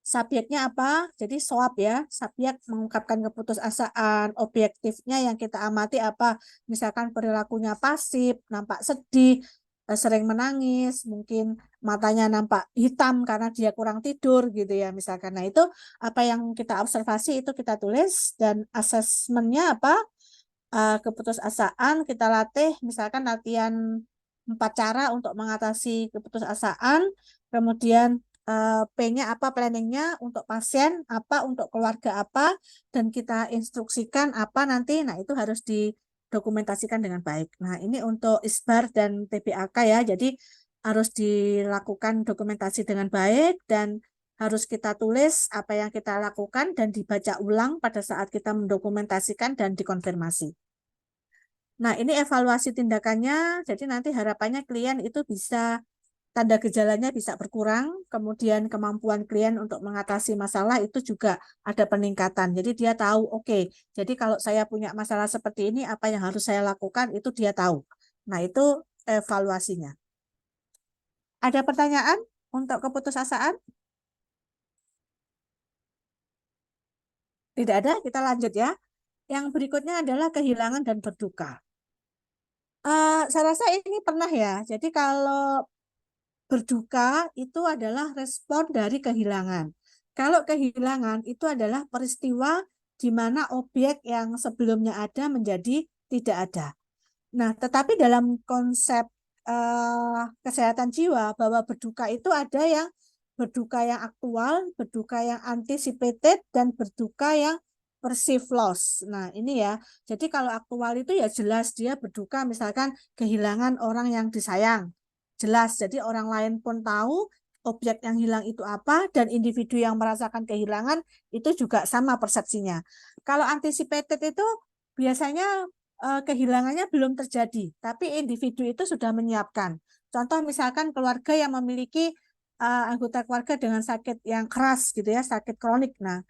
subjeknya apa? Jadi SWOT ya, subjek mengungkapkan keputusasaan, objektifnya yang kita amati apa? Misalkan perilakunya pasif, nampak sedih, sering menangis, mungkin matanya nampak hitam karena dia kurang tidur gitu ya misalkan. Nah, itu apa yang kita observasi itu kita tulis, dan asesmennya apa? Keputusasaan kita latih, misalkan latihan 4 cara untuk mengatasi keputusasaan, kemudian P-nya apa, planningnya untuk pasien apa, untuk keluarga apa, dan kita instruksikan apa nanti. Nah, itu harus didokumentasikan dengan baik. Nah, ini untuk ISBAR dan TBAK ya. Jadi harus dilakukan dokumentasi dengan baik dan harus kita tulis apa yang kita lakukan dan dibaca ulang pada saat kita mendokumentasikan dan dikonfirmasi. Nah, ini evaluasi tindakannya. Jadi nanti harapannya klien itu bisa tanda gejalanya bisa berkurang, kemudian kemampuan klien untuk mengatasi masalah itu juga ada peningkatan. Jadi dia tahu, oke, jadi kalau saya punya masalah seperti ini, apa yang harus saya lakukan, itu dia tahu. Nah, itu evaluasinya. Ada pertanyaan untuk keputusasaan? Tidak ada, kita lanjut ya. Yang berikutnya adalah kehilangan dan berduka. Saya rasa ini pernah ya. Jadi kalau berduka itu adalah respon dari kehilangan. Kalau kehilangan itu adalah peristiwa di mana objek yang sebelumnya ada menjadi tidak ada. Nah, tetapi dalam konsep kesehatan jiwa bahwa berduka itu ada yang berduka yang aktual, berduka yang anticipated, dan berduka yang perceived loss. Nah, ini ya. Jadi kalau aktual itu ya jelas dia berduka misalkan kehilangan orang yang disayang. Jelas, jadi orang lain pun tahu objek yang hilang itu apa dan individu yang merasakan kehilangan itu juga sama persepsinya. Kalau anticipated itu biasanya kehilangannya belum terjadi, tapi individu itu sudah menyiapkan. Contoh misalkan keluarga yang memiliki anggota keluarga dengan sakit yang keras gitu ya, sakit kronik. Nah,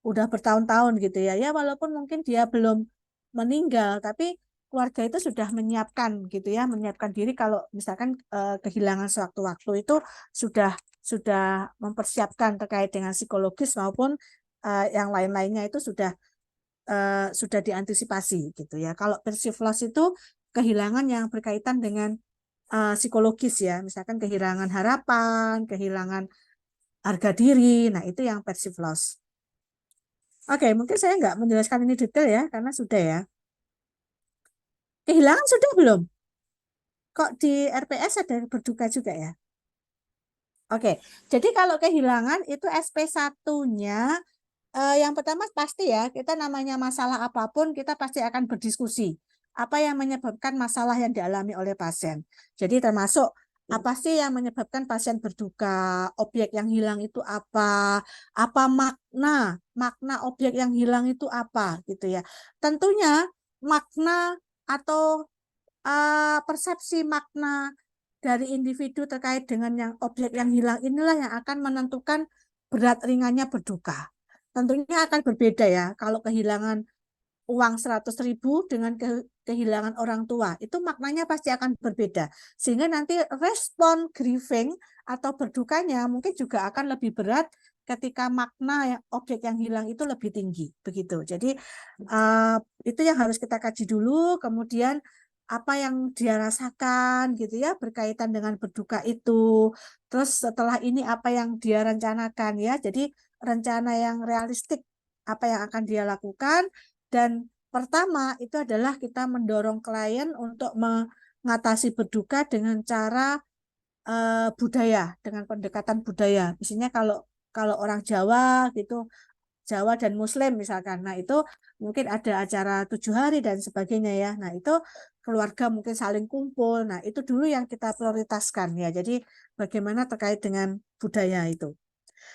udah bertahun-tahun gitu ya. Ya walaupun mungkin dia belum meninggal, tapi keluarga itu sudah menyiapkan gitu ya, menyiapkan diri kalau misalkan kehilangan sewaktu-waktu itu sudah mempersiapkan terkait dengan psikologis maupun yang lain-lainnya itu sudah diantisipasi gitu ya. Kalau perceived loss itu kehilangan yang berkaitan dengan psikologis ya, misalkan kehilangan harapan, kehilangan harga diri, nah itu yang perceived loss. Oke, mungkin saya nggak menjelaskan ini detail ya, karena sudah ya. Kehilangan sudah belum? Kok di RPS ada berduka juga ya? Oke, jadi kalau kehilangan itu SP1-nya yang pertama pasti ya, kita namanya masalah apapun, kita pasti akan berdiskusi. Apa yang menyebabkan masalah yang dialami oleh pasien. Jadi termasuk apa sih yang menyebabkan pasien berduka, objek yang hilang itu apa makna objek yang hilang itu apa gitu ya. Tentunya makna atau persepsi makna dari individu terkait dengan yang objek yang hilang inilah yang akan menentukan berat ringannya berduka. Tentunya akan berbeda ya kalau kehilangan uang 100.000 dengan kehilangan orang tua. Itu maknanya pasti akan berbeda. Sehingga nanti respon grieving atau berdukanya mungkin juga akan lebih berat ketika makna objek yang hilang itu lebih tinggi. Begitu. Jadi itu yang harus kita kaji dulu. Kemudian apa yang dia rasakan gitu ya berkaitan dengan berduka itu. Terus setelah ini apa yang dia rencanakan ya. Jadi rencana yang realistik apa yang akan dia lakukan dan pertama itu adalah kita mendorong klien untuk mengatasi berduka dengan cara budaya, dengan pendekatan budaya. Misalnya kalau kalau orang Jawa gitu, Jawa dan Muslim misalkan. Nah, itu mungkin ada acara 7 hari dan sebagainya ya. Nah, itu keluarga mungkin saling kumpul. Nah, itu dulu yang kita prioritaskan ya. Jadi bagaimana terkait dengan budaya itu.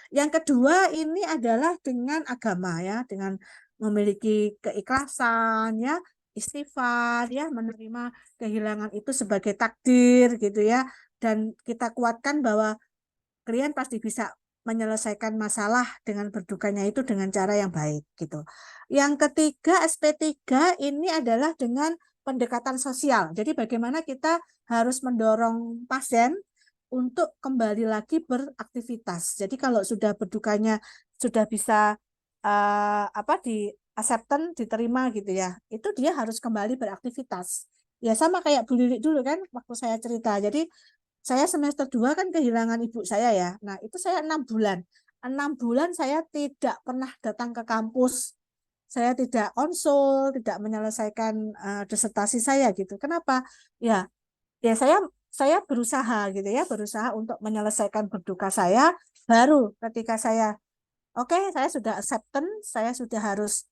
Yang kedua ini adalah dengan agama ya, dengan memiliki keikhlasan ya, istighfar ya, menerima kehilangan itu sebagai takdir gitu ya. Dan kita kuatkan bahwa klien pasti bisa menyelesaikan masalah dengan berdukanya itu dengan cara yang baik gitu. Yang ketiga SP3 ini adalah dengan pendekatan sosial. Jadi bagaimana kita harus mendorong pasien untuk kembali lagi beraktivitas. Jadi kalau sudah berdukanya sudah bisa di acceptance diterima gitu ya, itu dia harus kembali beraktivitas. Ya sama kayak Bu Lilik dulu kan waktu saya cerita. Jadi saya semester 2 kan kehilangan ibu saya ya. Nah itu saya 6 bulan. 6 bulan saya tidak pernah datang ke kampus. Saya tidak konsul, tidak menyelesaikan disertasi saya gitu. Kenapa? Ya, ya saya saya berusaha gitu ya, berusaha untuk menyelesaikan berduka saya. Baru ketika saya, oke, saya sudah acceptance, saya sudah harus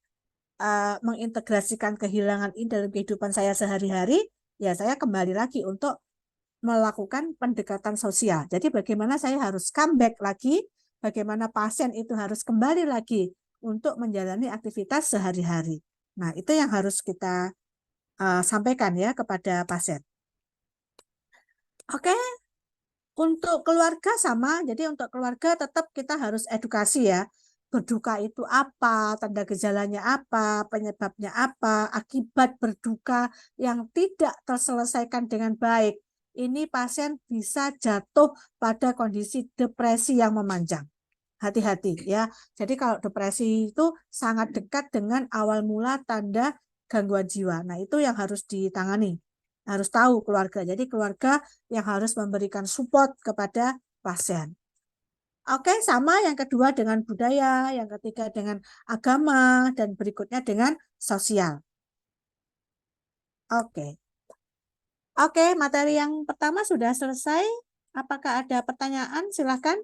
mengintegrasikan kehilangan ini dalam kehidupan saya sehari-hari, ya saya kembali lagi untuk melakukan pendekatan sosial. Jadi bagaimana saya harus comeback lagi, bagaimana pasien itu harus kembali lagi untuk menjalani aktivitas sehari-hari. Nah, itu yang harus kita sampaikan ya kepada pasien. Oke, untuk keluarga sama. Jadi untuk keluarga tetap kita harus edukasi ya. Berduka itu apa, tanda gejalanya apa, penyebabnya apa, akibat berduka yang tidak terselesaikan dengan baik. Ini pasien bisa jatuh pada kondisi depresi yang memanjang. Hati-hati ya. Jadi kalau depresi itu sangat dekat dengan awal mula tanda gangguan jiwa. Nah, itu yang harus ditangani. Harus tahu keluarga. Jadi keluarga yang harus memberikan support kepada pasien. Oke, sama yang kedua dengan budaya, yang ketiga dengan agama, dan berikutnya dengan sosial. Oke. Oke, materi yang pertama sudah selesai. Apakah ada pertanyaan? Silahkan.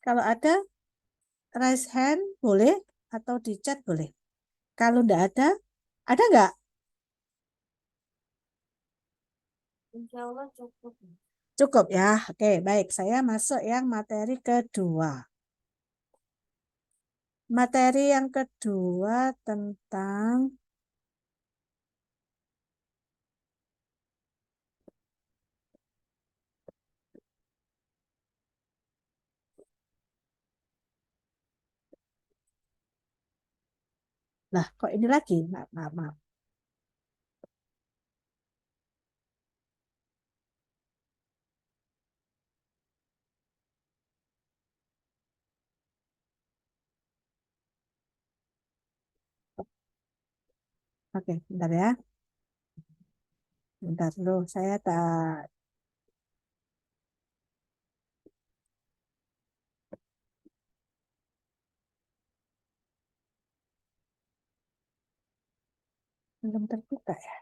Kalau ada, raise hand boleh, atau di chat boleh. Kalau enggak ada nggak? Insya Allah cukup. Cukup ya. Oke, baik. Saya masuk yang materi kedua. Materi yang kedua tentang Nah, kok ini lagi? Maaf. Oke, bentar ya. Bentar dulu, saya tak belum terbuka ya.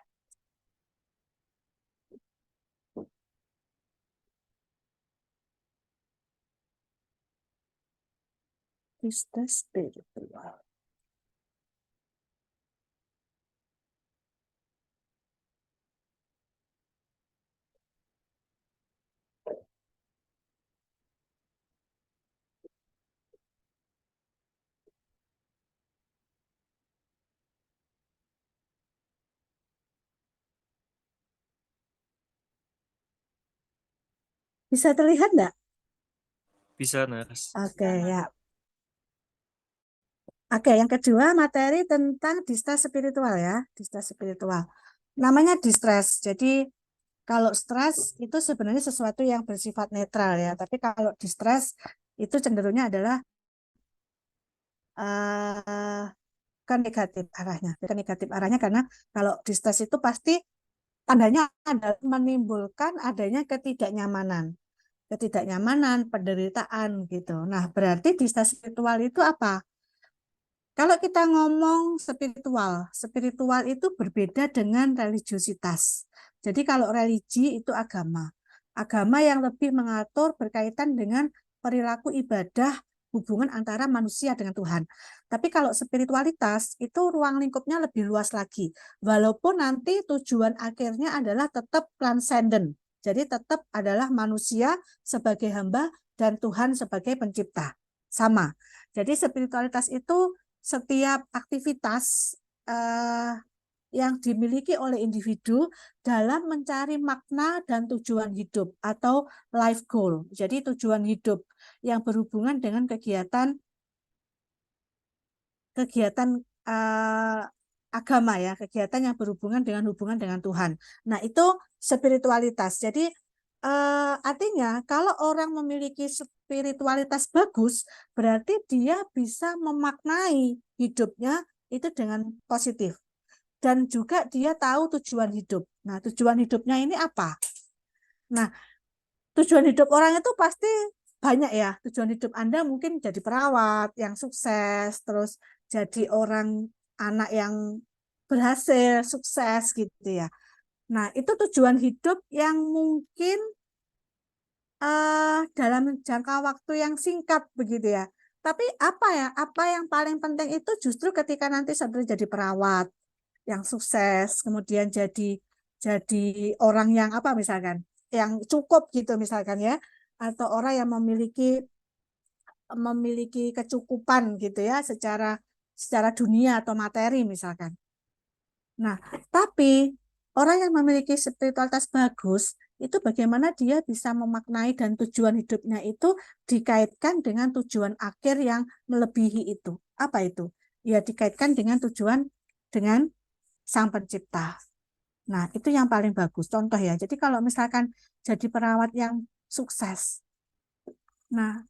Is the spiritual. Bisa terlihat enggak? Bisa, Nurse. Oke, ya. Oke, yang kedua materi tentang distress spiritual ya, distress spiritual. Namanya distress. Jadi kalau stres itu sebenarnya sesuatu yang bersifat netral ya, tapi kalau distress itu cenderungnya adalah uh, ke negatif arahnya. Ke negatif arahnya karena kalau distress itu pasti tandanya adalah menimbulkan adanya ketidaknyamanan. Ketidaknyamanan, penderitaan gitu. Nah, berarti distress spiritual itu apa? Kalau kita ngomong spiritual, spiritual itu berbeda dengan religiositas. Jadi kalau religi itu agama. Agama yang lebih mengatur berkaitan dengan perilaku ibadah hubungan antara manusia dengan Tuhan. Tapi kalau spiritualitas itu ruang lingkupnya lebih luas lagi. Walaupun nanti tujuan akhirnya adalah tetap transcendent. Jadi tetap adalah manusia sebagai hamba dan Tuhan sebagai pencipta. Sama. Jadi spiritualitas itu setiap aktivitas yang dimiliki oleh individu dalam mencari makna dan tujuan hidup atau life goal. Jadi tujuan hidup yang berhubungan dengan kegiatan agama ya, kegiatan yang berhubungan dengan Tuhan. Nah, itu spiritualitas. Jadi artinya kalau orang memiliki spiritualitas bagus, berarti dia bisa memaknai hidupnya itu dengan positif. Dan juga dia tahu tujuan hidup. Nah, tujuan hidupnya ini apa? Nah, tujuan hidup orang itu pasti banyak ya. Tujuan hidup Anda mungkin jadi perawat yang sukses, terus jadi orang anak yang berhasil, sukses gitu ya. Nah, itu tujuan hidup yang mungkin dalam jangka waktu yang singkat begitu ya. Tapi apa ya? Apa yang paling penting itu justru ketika nanti sudah jadi perawat yang sukses, kemudian jadi orang yang apa misalkan, yang cukup gitu misalkan ya, atau orang yang memiliki kecukupan gitu ya secara secara dunia atau materi misalkan. Nah, tapi orang yang memiliki spiritualitas bagus itu bagaimana dia bisa memaknai dan tujuan hidupnya itu dikaitkan dengan tujuan akhir yang melebihi itu. Apa itu? Ya dikaitkan dengan tujuan dengan Sang Pencipta. Nah, itu yang paling bagus. Contoh ya. Jadi kalau misalkan jadi perawat yang sukses. Nah,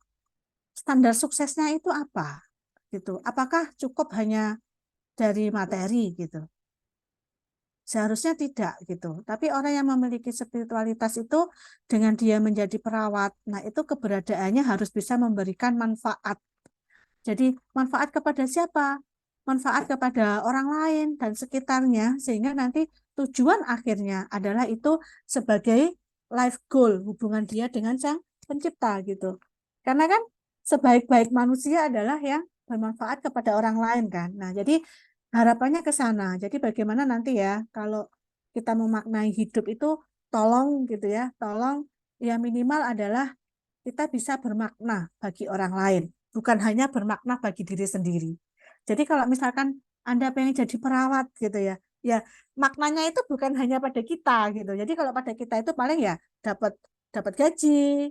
standar suksesnya itu apa? Gitu. Apakah cukup hanya dari materi gitu? Seharusnya tidak gitu. Tapi orang yang memiliki spiritualitas itu dengan dia menjadi perawat, nah itu keberadaannya harus bisa memberikan manfaat. Jadi manfaat kepada siapa? Manfaat kepada orang lain dan sekitarnya sehingga nanti tujuan akhirnya adalah itu sebagai life goal hubungan dia dengan Sang Pencipta gitu. Karena kan sebaik-baik manusia adalah yang bermanfaat kepada orang lain kan. Nah, jadi harapannya ke sana. Jadi bagaimana nanti ya kalau kita memaknai hidup itu tolong gitu ya, tolong ya minimal adalah kita bisa bermakna bagi orang lain, bukan hanya bermakna bagi diri sendiri. Jadi kalau misalkan Anda pengen jadi perawat gitu ya, ya maknanya itu bukan hanya pada kita gitu. Jadi kalau pada kita itu paling ya dapat dapat gaji,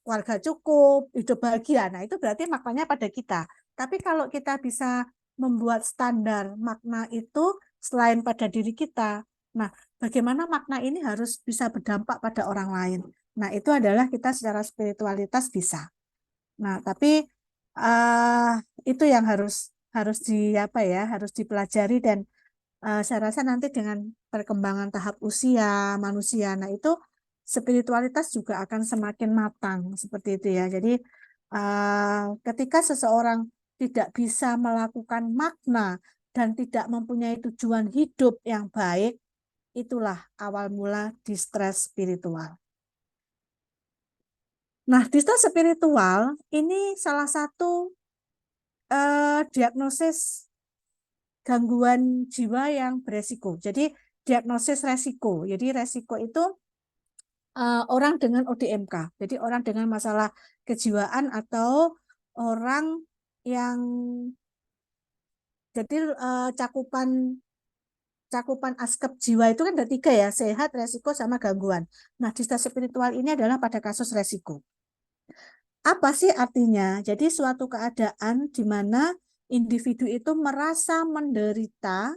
warga cukup, hidup bahagia. Nah, itu berarti maknanya pada kita. Tapi kalau kita bisa membuat standar makna itu selain pada diri kita, nah bagaimana makna ini harus bisa berdampak pada orang lain. Nah, itu adalah kita secara spiritualitas bisa. Nah, tapi uh, itu yang harus harus di apa ya, harus dipelajari dan saya rasa nanti dengan perkembangan tahap usia manusia, nah itu spiritualitas juga akan semakin matang seperti itu ya. Jadi ketika seseorang tidak bisa melakukan makna dan tidak mempunyai tujuan hidup yang baik, itulah awal mula distress spiritual. Nah, distress spiritual ini salah satu diagnosis gangguan jiwa yang beresiko. Jadi diagnosis resiko. Jadi resiko itu orang dengan ODMK. Jadi orang dengan masalah kejiwaan atau orang yang jadi cakupan cakupan aspek jiwa itu kan ada tiga ya, sehat, resiko, sama gangguan. Nah, di stage spiritual ini adalah pada kasus resiko. Apa sih artinya? Jadi suatu keadaan di mana individu itu merasa menderita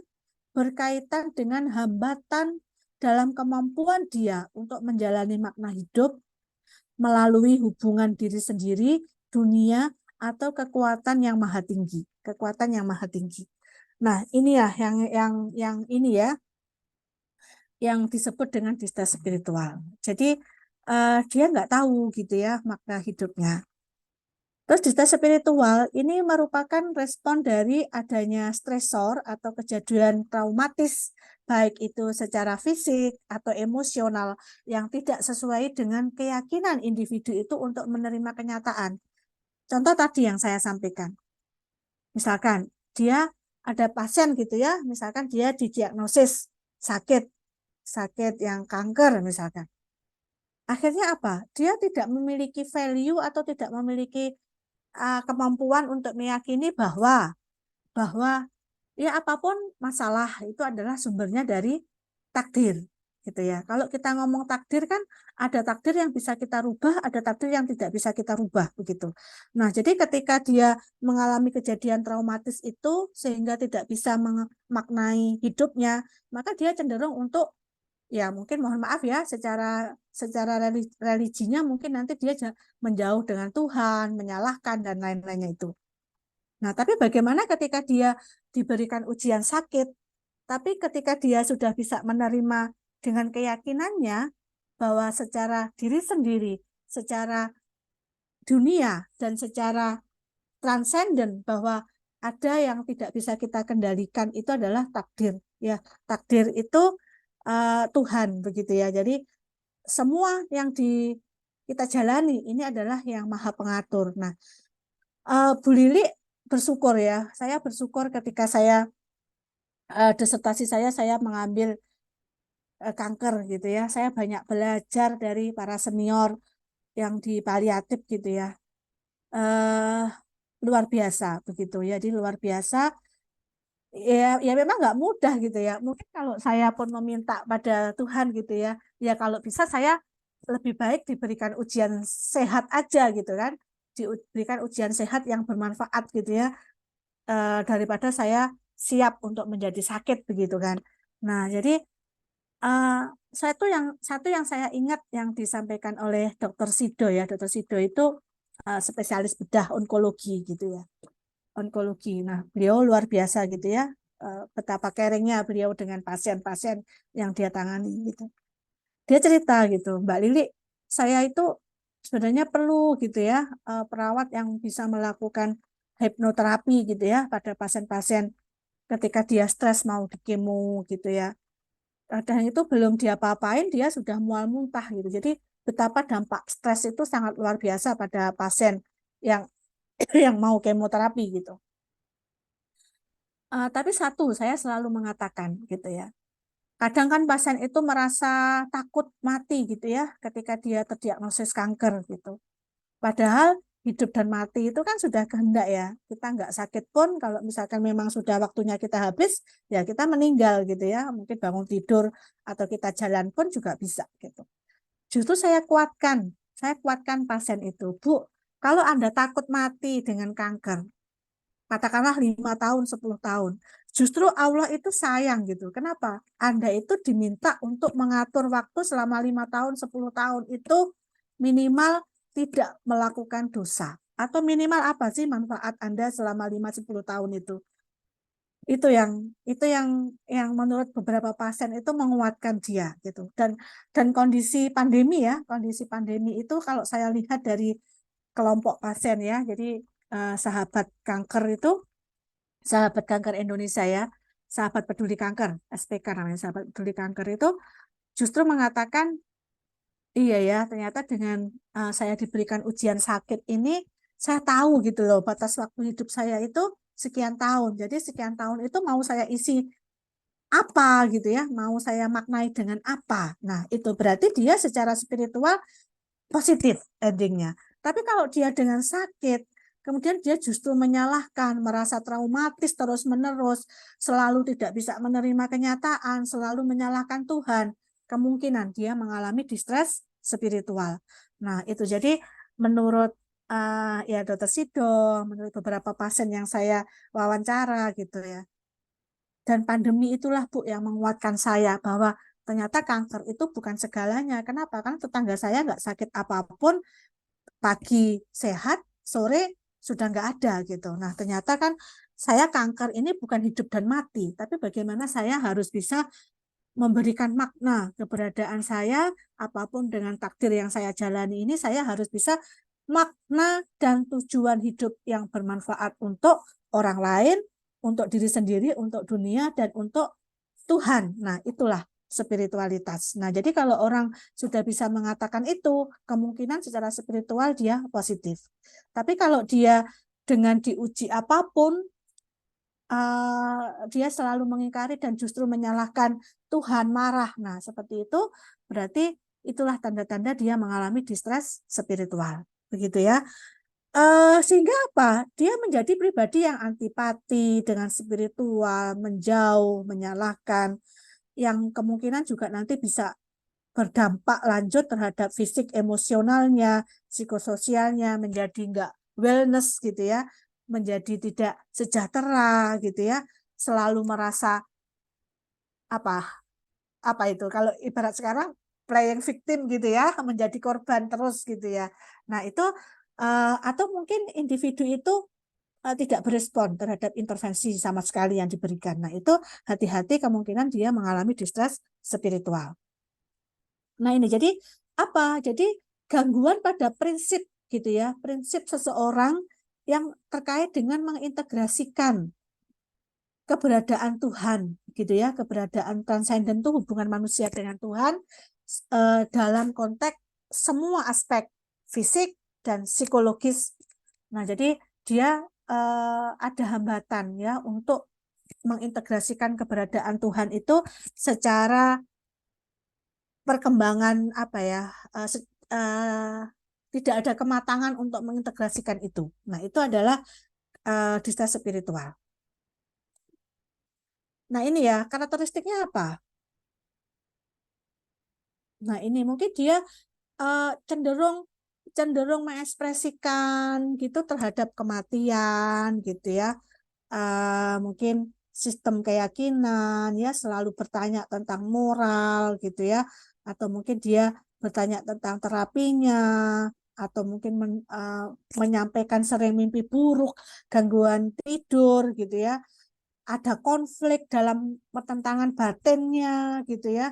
berkaitan dengan hambatan dalam kemampuan dia untuk menjalani makna hidup melalui hubungan diri sendiri, dunia, atau kekuatan yang maha tinggi. Kekuatan yang maha tinggi. Nah, ini ya yang ini ya, yang disebut dengan distress spiritual. Jadi dia nggak tahu gitu ya makna hidupnya. Terus distress spiritual ini merupakan respon dari adanya stresor atau kejadian traumatis, baik itu secara fisik atau emosional yang tidak sesuai dengan keyakinan individu itu untuk menerima kenyataan. Contoh tadi yang saya sampaikan. Misalkan dia ada pasien gitu ya, misalkan dia didiagnosis sakit, sakit yang kanker misalkan. Akhirnya apa? Dia tidak memiliki value atau tidak memiliki kemampuan untuk meyakini bahwa ya apapun masalah itu adalah sumbernya dari takdir gitu ya. Kalau kita ngomong takdir kan ada takdir yang bisa kita rubah, ada takdir yang tidak bisa kita rubah begitu. Nah, jadi ketika dia mengalami kejadian traumatis itu sehingga tidak bisa memaknai hidupnya, maka dia cenderung untuk ya mungkin mohon maaf ya secara religinya mungkin nanti dia menjauh dengan Tuhan, menyalahkan dan lain-lainnya itu. Nah, tapi bagaimana ketika dia diberikan ujian sakit, tapi ketika dia sudah bisa menerima dengan keyakinannya bahwa secara diri sendiri, secara dunia dan secara transenden bahwa ada yang tidak bisa kita kendalikan itu adalah takdir. Ya, takdir itu Tuhan begitu ya. Jadi semua yang kita jalani ini adalah yang Maha Pengatur. Nah, Bu Lili bersyukur ya. Saya bersyukur ketika saya disertasi saya mengambil kanker gitu ya. Saya banyak belajar dari para senior yang di paliatif gitu ya. Eh luar biasa begitu ya. Jadi luar biasa. Ya memang nggak mudah gitu ya. Mungkin kalau saya pun meminta pada Tuhan gitu ya. Ya kalau bisa saya lebih baik diberikan ujian sehat aja gitu kan. Diberikan ujian sehat yang bermanfaat gitu ya. Daripada saya siap untuk menjadi sakit begitu kan. Nah, jadi eh, satu yang saya ingat yang disampaikan oleh Dokter Sido ya, Dokter Sido itu spesialis bedah onkologi gitu ya, onkologi. Nah, beliau luar biasa gitu ya, betapa caringnya beliau dengan pasien-pasien yang dia tangani gitu. Dia cerita gitu, Mbak Lili, saya itu sebenarnya perlu gitu ya, perawat yang bisa melakukan hipnoterapi gitu ya pada pasien-pasien ketika dia stres mau di kemo gitu ya. Dan itu belum dia apa-apain, dia sudah mual muntah gitu. Jadi betapa dampak stres itu sangat luar biasa pada pasien yang yang mau kemoterapi gitu. Tapi satu, saya selalu mengatakan gitu ya. Kadang kan pasien itu merasa takut mati gitu ya, ketika dia terdiagnosis kanker gitu. Padahal hidup dan mati itu kan sudah kehendak ya. Kita nggak sakit pun kalau misalkan memang sudah waktunya kita habis, ya kita meninggal gitu ya. Mungkin bangun tidur atau kita jalan pun juga bisa gitu. Justru saya kuatkan pasien itu. Bu, kalau Anda takut mati dengan kanker, katakanlah 5 tahun, 10 tahun. Justru Allah itu sayang gitu. Kenapa? Anda itu diminta untuk mengatur waktu selama 5 tahun, 10 tahun itu minimal tidak melakukan dosa. Atau minimal apa sih manfaat Anda selama 5-10 tahun itu? Itu yang menurut beberapa pasien itu menguatkan dia gitu. Dan kondisi pandemi itu kalau saya lihat dari kelompok pasien ya. Jadi sahabat kanker itu, sahabat kanker Indonesia ya, sahabat peduli kanker, SPK namanya, sahabat peduli kanker itu justru mengatakan, iya ya, ternyata dengan saya diberikan ujian sakit ini, saya tahu gitu loh, batas waktu hidup saya itu sekian tahun. Jadi sekian tahun itu mau saya isi apa gitu ya, mau saya maknai dengan apa. Nah, itu berarti dia secara spiritual positif endingnya. Tapi kalau dia dengan sakit, kemudian dia justru menyalahkan, merasa traumatis terus-menerus, selalu tidak bisa menerima kenyataan, selalu menyalahkan Tuhan, kemungkinan dia mengalami distres spiritual. Nah, itu jadi menurut ya Dokter Sido, menurut beberapa pasien yang saya wawancara gitu ya. Dan pandemi itulah Bu yang menguatkan saya bahwa ternyata kanker itu bukan segalanya. Kenapa? Karena tetangga saya nggak sakit apapun, pagi sehat, sore sudah nggak ada gitu. Nah, ternyata kan saya kanker ini bukan hidup dan mati, tapi bagaimana saya harus bisa memberikan makna keberadaan saya, apapun dengan takdir yang saya jalani ini, saya harus bisa makna dan tujuan hidup yang bermanfaat untuk orang lain, untuk diri sendiri, untuk dunia, dan untuk Tuhan. Nah, itulah spiritualitas. Nah, jadi kalau orang sudah bisa mengatakan itu, kemungkinan secara spiritual dia positif. Tapi kalau dia dengan diuji apapun, dia selalu mengingkari dan justru menyalahkan Tuhan, marah. Nah, seperti itu berarti itulah tanda-tanda dia mengalami distres spiritual. Begitu ya. Sehingga apa? Dia menjadi pribadi yang antipati dengan spiritual, menjauh, menyalahkan, yang kemungkinan juga nanti bisa berdampak lanjut terhadap fisik, emosionalnya, psikososialnya, menjadi nggak wellness gitu ya, menjadi tidak sejahtera gitu ya, selalu merasa apa apa itu kalau ibarat sekarang playing victim gitu ya, menjadi korban terus gitu ya. Nah itu atau mungkin individu itu tidak berespon terhadap intervensi sama sekali yang diberikan. Nah itu hati-hati kemungkinan dia mengalami distres spiritual. Nah ini jadi apa? Jadi gangguan pada prinsip gitu ya, prinsip seseorang yang terkait dengan mengintegrasikan keberadaan Tuhan, gitu ya, keberadaan transenden itu hubungan manusia dengan Tuhan dalam konteks semua aspek fisik dan psikologis. Nah, jadi dia ada hambatan ya untuk mengintegrasikan keberadaan Tuhan itu secara perkembangan apa ya, tidak ada kematangan untuk mengintegrasikan itu. Nah, itu adalah distress spiritual. Nah, ini ya karakteristiknya apa? Nah, ini mungkin dia cenderung cenderung mengekspresikan gitu terhadap kematian gitu ya. Mungkin sistem keyakinan ya, selalu bertanya tentang moral gitu ya, atau mungkin dia bertanya tentang terapinya, atau mungkin menyampaikan sering mimpi buruk, gangguan tidur gitu ya, ada konflik dalam pertentangan batinnya gitu ya,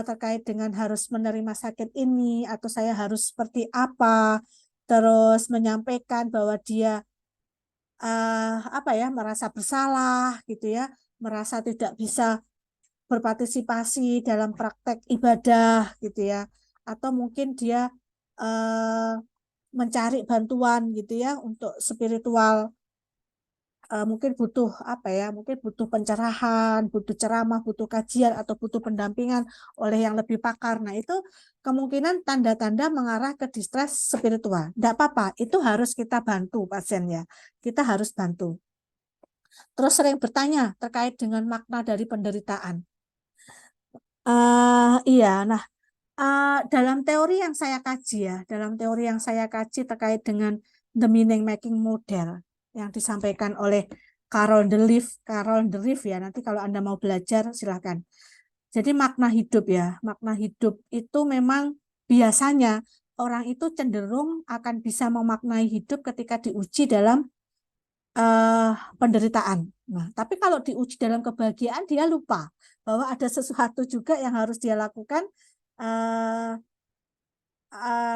terkait dengan harus menerima sakit ini atau saya harus seperti apa, terus menyampaikan bahwa dia apa ya, merasa bersalah gitu ya, merasa tidak bisa berpartisipasi dalam praktek ibadah gitu ya, atau mungkin dia eh, mencari bantuan gitu ya untuk spiritual, mungkin butuh apa ya, mungkin butuh pencerahan, butuh ceramah, butuh kajian atau butuh pendampingan oleh yang lebih pakar. Nah, itu kemungkinan tanda-tanda mengarah ke distress spiritual. Tidak apa-apa, itu harus kita bantu pasiennya. Kita harus bantu. Terus sering bertanya terkait dengan makna dari penderitaan. Iya, nah, dalam teori yang saya kaji ya, dalam teori yang saya kaji terkait dengan the meaning making model yang disampaikan oleh Carol Dweck ya. Nanti kalau Anda mau belajar silahkan. Jadi makna hidup ya, makna hidup itu memang biasanya orang itu cenderung akan bisa memaknai hidup ketika diuji dalam eh, penderitaan. Nah, tapi kalau diuji dalam kebahagiaan dia lupa bahwa ada sesuatu juga yang harus dia lakukan, eh,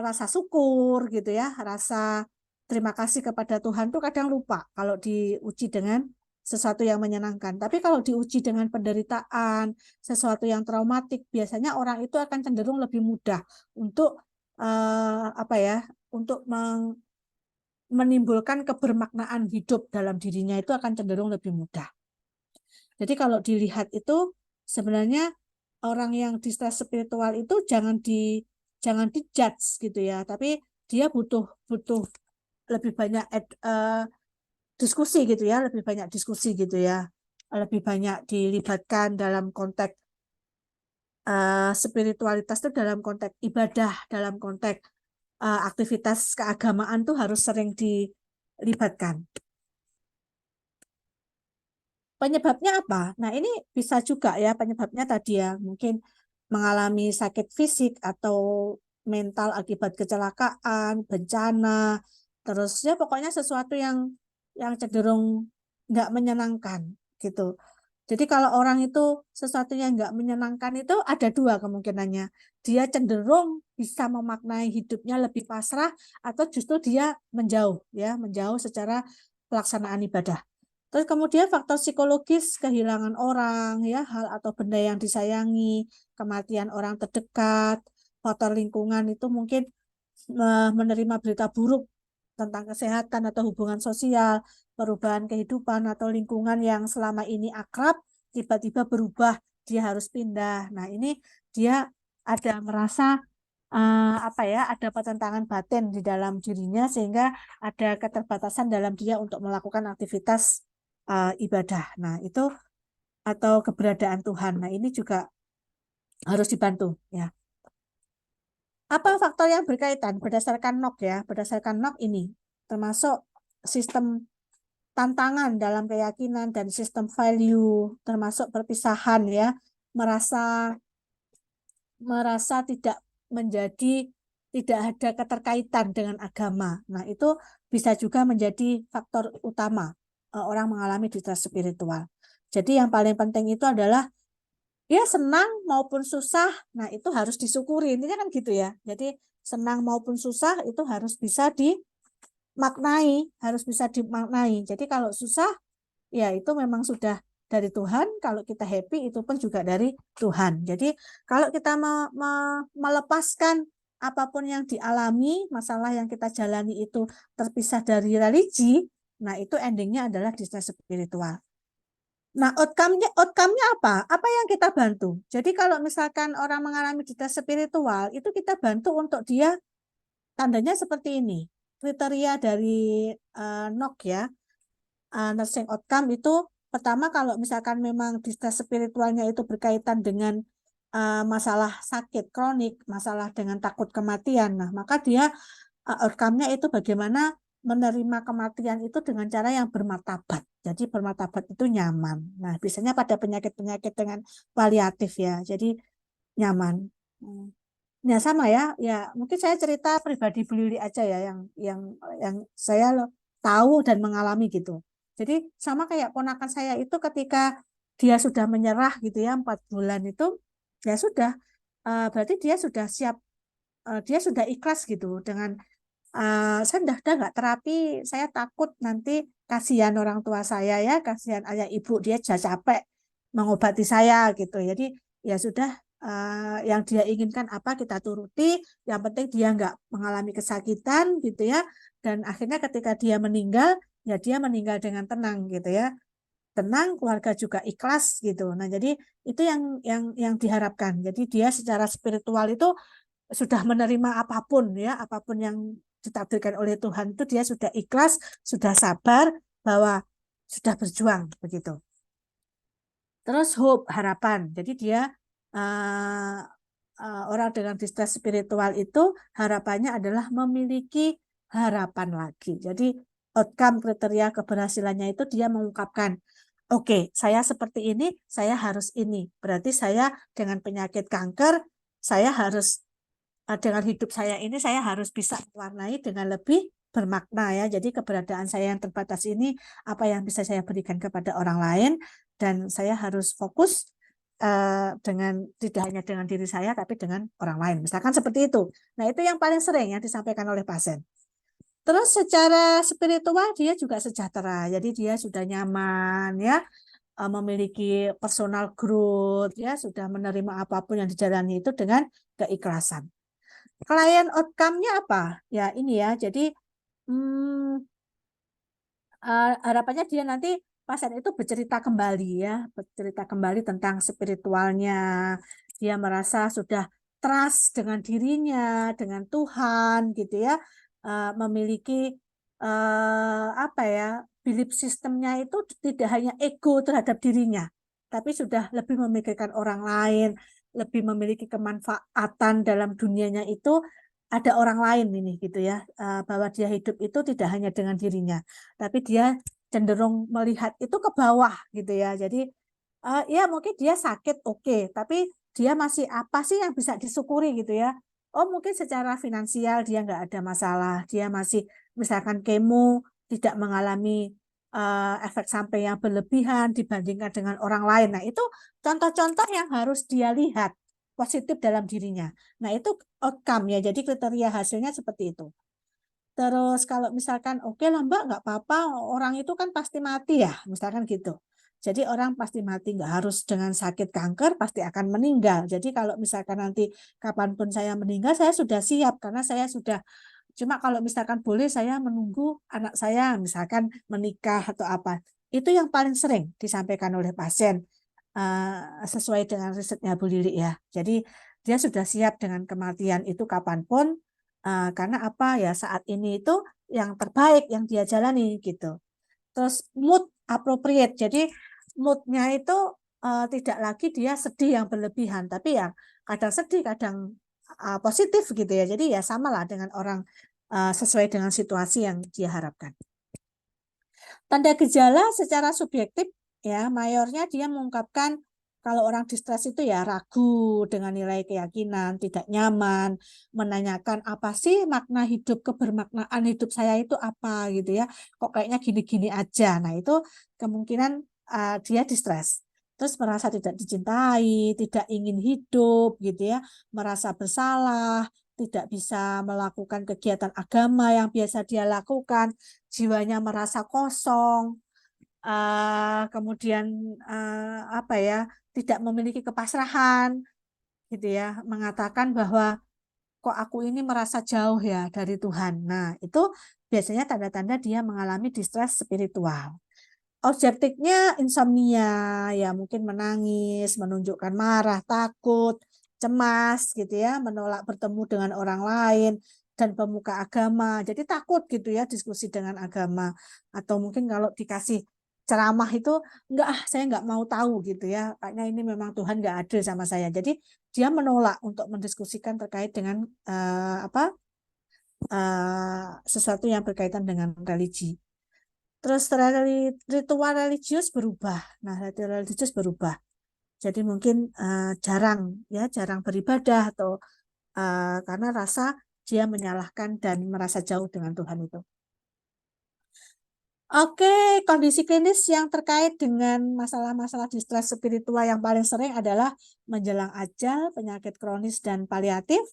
rasa syukur gitu ya, rasa terima kasih kepada Tuhan tuh kadang lupa kalau diuji dengan sesuatu yang menyenangkan. Tapi kalau diuji dengan penderitaan, sesuatu yang traumatik, biasanya orang itu akan cenderung lebih mudah untuk apa ya, untuk menimbulkan kebermaknaan hidup dalam dirinya, itu akan cenderung lebih mudah. Jadi kalau dilihat itu sebenarnya orang yang distress spiritual itu jangan dijudge gitu ya, tapi dia butuh butuh lebih banyak diskusi gitu ya, lebih banyak diskusi gitu ya, lebih banyak dilibatkan dalam konteks spiritualitas itu, dalam konteks ibadah, dalam konteks aktivitas keagamaan tuh harus sering dilibatkan. Penyebabnya apa? Nah, ini bisa juga ya, penyebabnya tadi ya, mungkin mengalami sakit fisik atau mental akibat kecelakaan, bencana, terus ya pokoknya sesuatu yang cenderung nggak menyenangkan gitu. Jadi kalau orang itu sesuatu yang nggak menyenangkan itu ada dua kemungkinannya. Dia cenderung bisa memaknai hidupnya lebih pasrah, atau justru dia menjauh ya, menjauh secara pelaksanaan ibadah. Terus kemudian faktor psikologis, kehilangan orang, ya, hal atau benda yang disayangi, kematian orang terdekat, faktor lingkungan itu mungkin menerima berita buruk tentang kesehatan atau hubungan sosial, perubahan kehidupan atau lingkungan yang selama ini akrab, tiba-tiba berubah, dia harus pindah. Nah, ini dia ada merasa apa ya, ada pertentangan batin di dalam dirinya sehingga ada keterbatasan dalam dia untuk melakukan aktivitas ibadah. Nah, itu atau keberadaan Tuhan. Nah, ini juga harus dibantu ya. Apa faktor yang berkaitan berdasarkan NOC ya? Berdasarkan NOC ini termasuk sistem tantangan dalam keyakinan dan sistem value, termasuk perpisahan ya, merasa merasa tidak ada keterkaitan dengan agama. Nah, itu bisa juga menjadi faktor utama orang mengalami distress spiritual. Jadi yang paling penting itu adalah ya senang maupun susah, nah itu harus disyukuri. Intinya kan gitu ya. Jadi senang maupun susah itu harus bisa dimaknai, harus bisa dimaknai. Jadi kalau susah ya itu memang sudah dari Tuhan. Kalau kita happy itu pun juga dari Tuhan. Jadi kalau kita melepaskan apapun yang dialami, masalah yang kita jalani itu terpisah dari religi, nah itu endingnya adalah distress spiritual. Nah, outcome-nya apa? Apa yang kita bantu? Jadi kalau misalkan orang mengalami distress spiritual, itu kita bantu untuk dia, tandanya seperti ini. Kriteria dari NOC ya, nursing outcome itu pertama kalau misalkan memang distress spiritualnya itu berkaitan dengan masalah sakit kronik, masalah dengan takut kematian. Nah, maka dia outcome-nya itu bagaimana menerima kematian itu dengan cara yang bermartabat. Jadi bermartabat itu nyaman. Nah, biasanya pada penyakit-penyakit dengan paliatif ya. Jadi nyaman. Ya sama ya. Ya, mungkin saya cerita pribadi Bu Lili aja ya yang saya tahu dan mengalami gitu. Jadi sama kayak ponakan saya itu ketika dia sudah menyerah gitu ya 4 bulan itu ya sudah berarti dia sudah siap, dia sudah ikhlas gitu dengan saya udah nggak terapi, saya takut nanti kasihan orang tua saya ya, kasihan ayah ibu, dia sudah capek mengobati saya gitu. Jadi ya sudah, yang dia inginkan apa kita turuti, yang penting dia nggak mengalami kesakitan gitu ya. Dan akhirnya ketika dia meninggal, ya dia meninggal dengan tenang gitu ya. Tenang, keluarga juga ikhlas gitu. Nah, jadi itu yang diharapkan. Jadi dia secara spiritual itu sudah menerima apapun ya, apapun yang ditakdirkan oleh Tuhan itu dia sudah ikhlas, sudah sabar bahwa sudah berjuang begitu. Terus hope, harapan. Jadi dia orang dengan distress spiritual itu harapannya adalah memiliki harapan lagi. Jadi outcome kriteria keberhasilannya itu dia mengungkapkan, oke, saya seperti ini, saya harus ini. Berarti saya dengan penyakit kanker, saya harus dengan hidup saya ini saya harus bisa mewarnai dengan lebih bermakna ya. Jadi keberadaan saya yang terbatas ini apa yang bisa saya berikan kepada orang lain dan saya harus fokus dengan tidak hanya dengan diri saya tapi dengan orang lain. Misalkan seperti itu. Nah, itu yang paling sering yang disampaikan oleh pasien. Terus secara spiritual dia juga sejahtera. Jadi dia sudah nyaman ya, memiliki personal growth ya, sudah menerima apapun yang dijalani itu dengan keikhlasan. Klien outcome-nya apa? Ya ini ya, jadi harapannya dia nanti pasien itu bercerita kembali ya, bercerita kembali tentang spiritualnya. Dia merasa sudah trust dengan dirinya, dengan Tuhan gitu ya, memiliki apa ya, belief sistemnya itu tidak hanya ego terhadap dirinya, tapi sudah lebih memikirkan orang lain, lebih memiliki kemanfaatan dalam dunianya itu ada orang lain ini gitu ya, bahwa dia hidup itu tidak hanya dengan dirinya tapi dia cenderung melihat itu ke bawah gitu ya. Jadi ya mungkin dia sakit oke, tapi dia masih apa sih yang bisa disyukuri gitu ya. Oh mungkin secara finansial dia nggak ada masalah, dia masih misalkan kemo tidak mengalami efek samping yang berlebihan dibandingkan dengan orang lain. Nah itu contoh-contoh yang harus dia lihat positif dalam dirinya. Nah itu outcome ya, jadi kriteria hasilnya seperti itu. Terus kalau misalkan oke lah Mbak nggak apa-apa, orang itu kan pasti mati ya, misalkan gitu. Jadi orang pasti mati, nggak harus dengan sakit kanker pasti akan meninggal. Jadi kalau misalkan nanti kapanpun saya meninggal, saya sudah siap karena saya sudah. Cuma kalau misalkan boleh saya menunggu anak saya misalkan menikah atau apa. Itu yang paling sering disampaikan oleh pasien sesuai dengan risetnya Bu Lili ya. Jadi dia sudah siap dengan kematian itu kapanpun. Karena apa ya saat ini itu yang terbaik yang dia jalani gitu. Terus mood appropriate. Jadi moodnya itu tidak lagi dia sedih yang berlebihan, tapi ya kadang sedih, kadang positif gitu ya. Jadi ya samalah dengan orang sesuai dengan situasi yang dia harapkan. Tanda gejala secara subjektif ya, mayornya dia mengungkapkan kalau orang distres itu ya ragu dengan nilai keyakinan, tidak nyaman, menanyakan apa sih makna hidup, kebermaknaan hidup saya itu apa gitu ya. Kok kayaknya gini-gini aja. Nah, itu kemungkinan dia distres. Terus merasa tidak dicintai, tidak ingin hidup gitu ya, merasa bersalah, tidak bisa melakukan kegiatan agama yang biasa dia lakukan, jiwanya merasa kosong. kemudian apa ya, tidak memiliki kepasrahan gitu ya, mengatakan bahwa kok aku ini merasa jauh ya dari Tuhan. Nah, itu biasanya tanda-tanda dia mengalami distress spiritual. Objektifnya insomnia, ya mungkin menangis, menunjukkan marah, takut, cemas gitu ya, menolak bertemu dengan orang lain dan pemuka agama. Jadi takut gitu ya diskusi dengan agama. Atau mungkin kalau dikasih ceramah itu enggak, saya enggak mau tahu gitu ya. Kayaknya ini memang Tuhan enggak adil sama saya. Jadi dia menolak untuk mendiskusikan terkait dengan sesuatu yang berkaitan dengan religi. Terus ritual religius berubah. Nah, ritual religius berubah. Jadi mungkin jarang beribadah atau karena rasa dia menyalahkan dan merasa jauh dengan Tuhan itu. Oke, kondisi klinis yang terkait dengan masalah-masalah distress spiritual yang paling sering adalah menjelang ajal, penyakit kronis dan paliatif,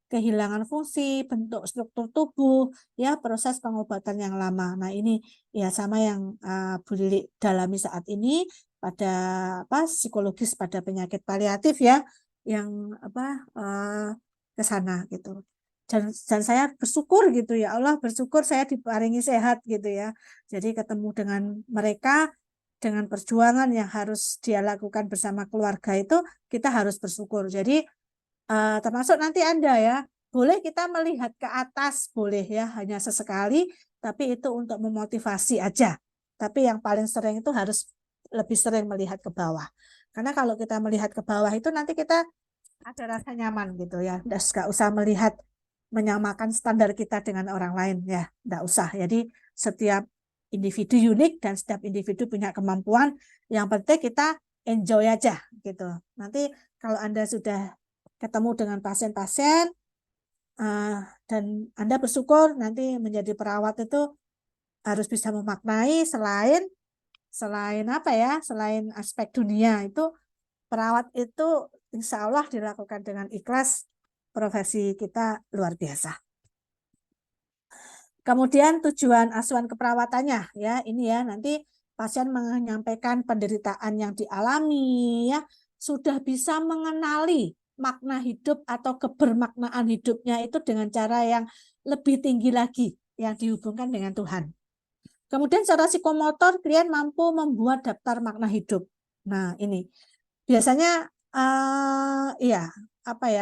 kehilangan fungsi, bentuk struktur tubuh, ya proses pengobatan yang lama. Nah ini ya sama yang Bu Lili dalami saat ini pada psikologis pada penyakit paliatif ya, yang ke sana gitu. Dan saya bersyukur gitu ya Allah, bersyukur saya diparingi sehat gitu ya. Jadi ketemu dengan mereka dengan perjuangan yang harus dia lakukan bersama keluarga itu kita harus bersyukur. Jadi termasuk nanti Anda ya, boleh kita melihat ke atas, boleh ya, hanya sesekali, tapi itu untuk memotivasi aja. Tapi yang paling sering itu harus lebih sering melihat ke bawah. Karena kalau kita melihat ke bawah itu nanti kita ada rasa nyaman gitu ya. Nggak usah melihat menyamakan standar kita dengan orang lain ya, nggak usah. Jadi setiap individu unik dan setiap individu punya kemampuan. Yang penting kita enjoy aja gitu. Nanti kalau Anda sudah ketemu dengan pasien-pasien dan Anda bersyukur nanti menjadi perawat itu harus bisa memaknai selain apa ya, selain aspek dunia itu perawat itu insya Allah dilakukan dengan ikhlas, profesi kita luar biasa. Kemudian tujuan asuhan keperawatannya ya, ini ya nanti pasien menyampaikan penderitaan yang dialami ya, sudah bisa mengenali makna hidup atau kebermaknaan hidupnya itu dengan cara yang lebih tinggi lagi yang dihubungkan dengan Tuhan. Kemudian secara psikomotor klien mampu membuat daftar makna hidup. Nah, ini biasanya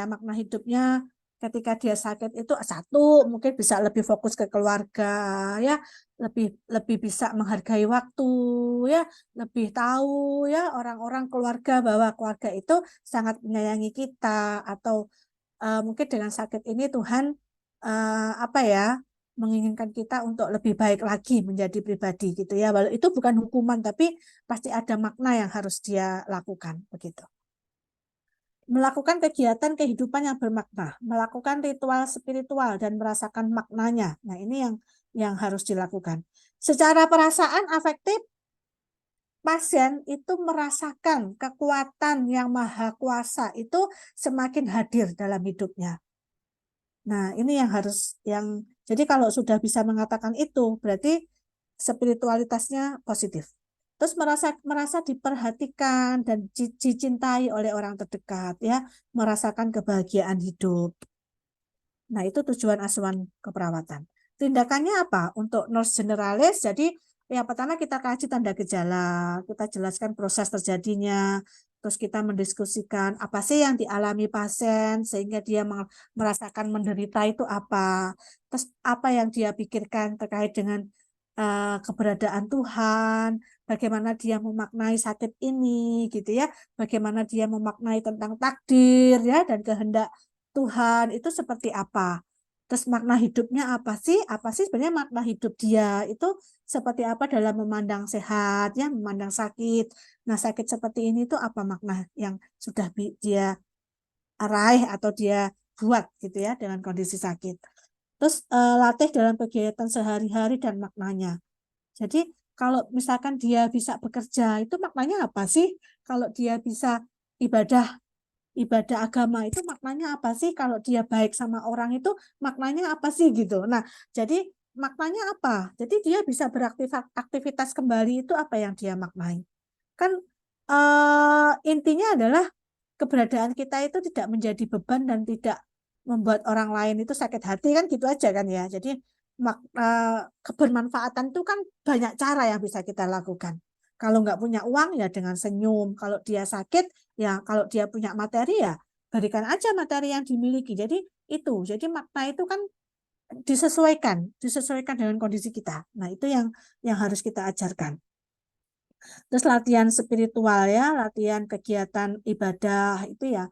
makna hidupnya ketika dia sakit itu satu mungkin bisa lebih fokus ke keluarga ya, lebih bisa menghargai waktu ya, lebih tahu ya orang-orang keluarga bahwa keluarga itu sangat menyayangi kita, atau mungkin dengan sakit ini Tuhan menginginkan kita untuk lebih baik lagi menjadi pribadi gitu ya. Walau itu bukan hukuman tapi pasti ada makna yang harus dia lakukan begitu. Melakukan kegiatan kehidupan yang bermakna, melakukan ritual spiritual dan merasakan maknanya. Nah, ini yang harus dilakukan. Secara perasaan afektif, pasien itu merasakan kekuatan yang maha kuasa itu semakin hadir dalam hidupnya. Nah, ini yang jadi kalau sudah bisa mengatakan itu, berarti spiritualitasnya positif. Terus merasa diperhatikan dan dicintai oleh orang terdekat ya, merasakan kebahagiaan hidup. Nah, itu tujuan asuhan keperawatan. Tindakannya apa? Untuk nurse generalis, jadi yang pertama kita kaji tanda gejala, kita jelaskan proses terjadinya, terus kita mendiskusikan apa sih yang dialami pasien sehingga dia merasakan menderita itu apa, terus apa yang dia pikirkan terkait dengan keberadaan Tuhan, bagaimana dia memaknai sakit ini, gitu ya, bagaimana dia memaknai tentang takdir ya dan kehendak Tuhan itu seperti apa. Terus makna hidupnya apa sih? Apa sih sebenarnya makna hidup dia itu seperti apa dalam memandang sehat ya, memandang sakit. Nah, sakit seperti ini tuh apa makna yang sudah dia raih atau dia buat gitu ya dengan kondisi sakit. Terus latih dalam kegiatan sehari-hari dan maknanya. Jadi kalau misalkan dia bisa bekerja itu maknanya apa sih? Kalau dia bisa ibadah agama itu maknanya apa sih? Kalau dia baik sama orang itu maknanya apa sih gitu. Nah, jadi maknanya apa? Jadi dia bisa beraktivitas kembali itu apa yang dia maknai? Kan intinya adalah keberadaan kita itu tidak menjadi beban dan tidak membuat orang lain itu sakit hati kan gitu aja kan ya. Jadi kebermanfaatan itu kan banyak cara yang bisa kita lakukan. Kalau nggak punya uang ya dengan senyum. Kalau dia sakit ya kalau dia punya materi ya berikan aja materi yang dimiliki. Jadi itu. Jadi makna itu kan disesuaikan dengan kondisi kita. Nah, itu yang harus kita ajarkan. Terus latihan spiritual ya, latihan kegiatan ibadah itu ya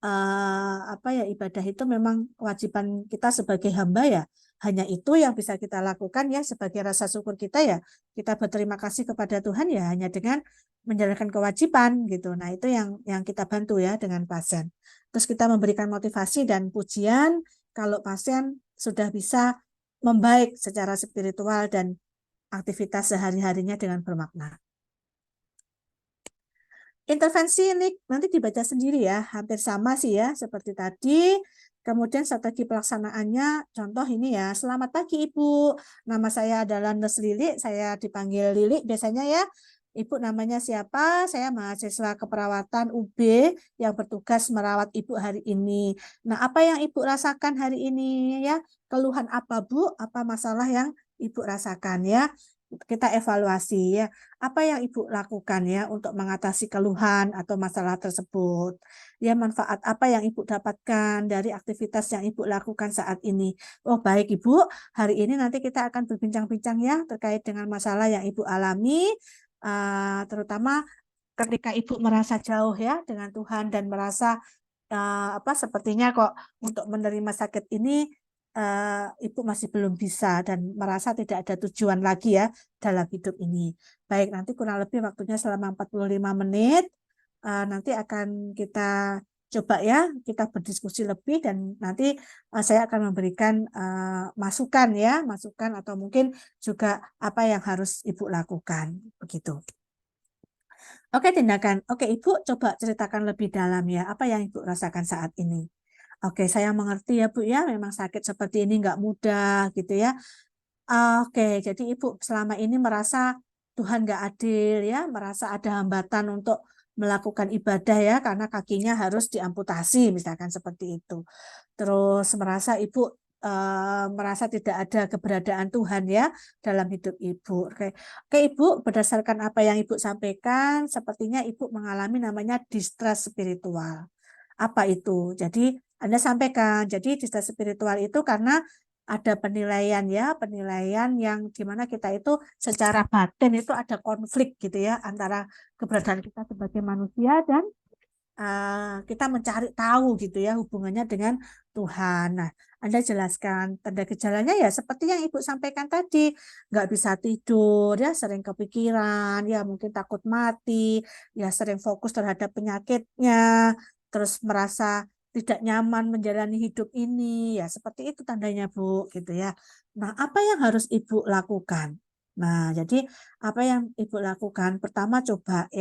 apa ya ibadah itu memang kewajiban kita sebagai hamba ya. Hanya itu yang bisa kita lakukan ya sebagai rasa syukur kita ya. Kita berterima kasih kepada Tuhan ya hanya dengan menjalankan kewajiban gitu. Nah, itu yang kita bantu ya dengan pasien. Terus kita memberikan motivasi dan pujian kalau pasien sudah bisa membaik secara spiritual dan aktivitas sehari-harinya dengan bermakna. Intervensi ini nanti dibaca sendiri ya, hampir sama sih ya seperti tadi. Kemudian strategi pelaksanaannya, contoh ini ya, selamat pagi Ibu, nama saya adalah Nurse Lili, saya dipanggil Lili biasanya ya. Ibu namanya siapa? Saya mahasiswa keperawatan UB yang bertugas merawat Ibu hari ini. Nah, apa yang Ibu rasakan hari ini ya? Keluhan apa Bu? Apa masalah yang Ibu rasakan ya? Kita evaluasi ya apa yang Ibu lakukan ya untuk mengatasi keluhan atau masalah tersebut. Ya, manfaat apa yang Ibu dapatkan dari aktivitas yang Ibu lakukan saat ini. Oh, baik Ibu, hari ini nanti kita akan berbincang-bincang ya terkait dengan masalah yang Ibu alami, terutama ketika Ibu merasa jauh ya dengan Tuhan dan merasa apa sepertinya kok untuk menerima sakit ini Ibu masih belum bisa dan merasa tidak ada tujuan lagi ya dalam hidup ini. Baik, nanti kurang lebih waktunya selama 45 menit. Nanti akan kita coba ya, kita berdiskusi lebih dan nanti saya akan memberikan masukan ya, masukan atau mungkin juga apa yang harus Ibu lakukan. Begitu. Oke, tindakan. Oke, Ibu coba ceritakan lebih dalam ya, apa yang Ibu rasakan saat ini. Oke, saya mengerti ya Bu ya, memang sakit seperti ini nggak mudah gitu ya. Oke, jadi Ibu selama ini merasa Tuhan nggak adil ya, merasa ada hambatan untuk melakukan ibadah ya, karena kakinya harus diamputasi misalkan seperti itu. Terus merasa Ibu merasa tidak ada keberadaan Tuhan ya dalam hidup Ibu. Oke. Oke Ibu, berdasarkan apa yang Ibu sampaikan, sepertinya Ibu mengalami namanya distress spiritual. Apa itu? Jadi Anda sampaikan, jadi distress spiritual itu karena ada penilaian ya, penilaian yang dimana kita itu secara batin itu ada konflik gitu ya antara keberadaan kita sebagai manusia dan kita mencari tahu gitu ya hubungannya dengan Tuhan. Nah, Anda jelaskan tanda gejalanya ya seperti yang Ibu sampaikan tadi, nggak bisa tidur, ya sering kepikiran, ya mungkin takut mati, ya sering fokus terhadap penyakitnya, terus merasa tidak nyaman menjalani hidup ini, ya seperti itu tandanya Bu, gitu ya. Nah, apa yang harus Ibu lakukan? Nah, jadi apa yang Ibu lakukan? Pertama coba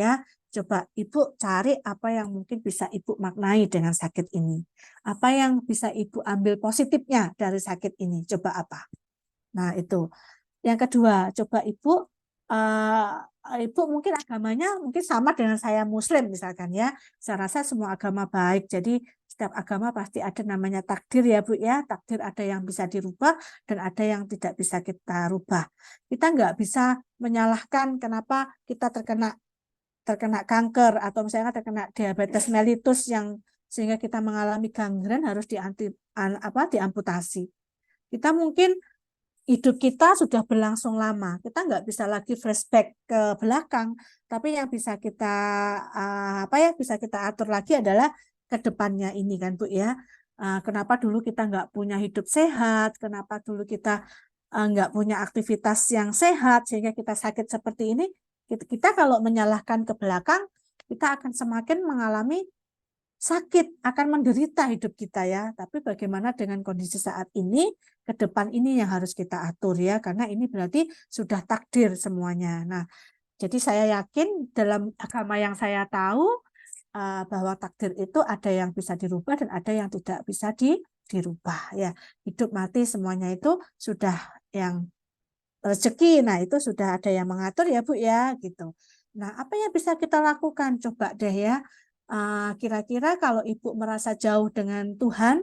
Ibu cari apa yang mungkin bisa Ibu maknai dengan sakit ini. Apa yang bisa Ibu ambil positifnya dari sakit ini? Coba apa? Nah, itu. Yang kedua, coba Ibu mungkin agamanya mungkin sama dengan saya Muslim misalkan ya. Saya rasa semua agama baik. Jadi setiap agama pasti ada namanya takdir ya Bu ya. Takdir ada yang bisa dirubah dan ada yang tidak bisa kita rubah. Kita nggak bisa menyalahkan kenapa kita terkena kanker atau misalnya terkena diabetes mellitus yang sehingga kita mengalami gangren harus diamputasi. Kita mungkin hidup kita sudah berlangsung lama, kita nggak bisa lagi flashback ke belakang, tapi yang bisa kita bisa kita atur lagi adalah ke depannya ini kan Bu ya. Kenapa dulu kita nggak punya hidup sehat, kenapa dulu kita nggak punya aktivitas yang sehat sehingga kita sakit seperti ini. Kita kalau menyalahkan ke belakang, kita akan semakin mengalami sakit, akan menderita hidup kita ya. Tapi bagaimana dengan kondisi saat ini, ke depan ini yang harus kita atur ya, karena ini berarti sudah takdir semuanya. Nah, jadi saya yakin dalam agama yang saya tahu bahwa takdir itu ada yang bisa dirubah dan ada yang tidak bisa dirubah ya. Hidup mati semuanya itu sudah yang rezeki. Nah, itu sudah ada yang mengatur ya, Bu ya, gitu. Nah, apa yang bisa kita lakukan? Coba deh ya. Kira-kira kalau Ibu merasa jauh dengan Tuhan,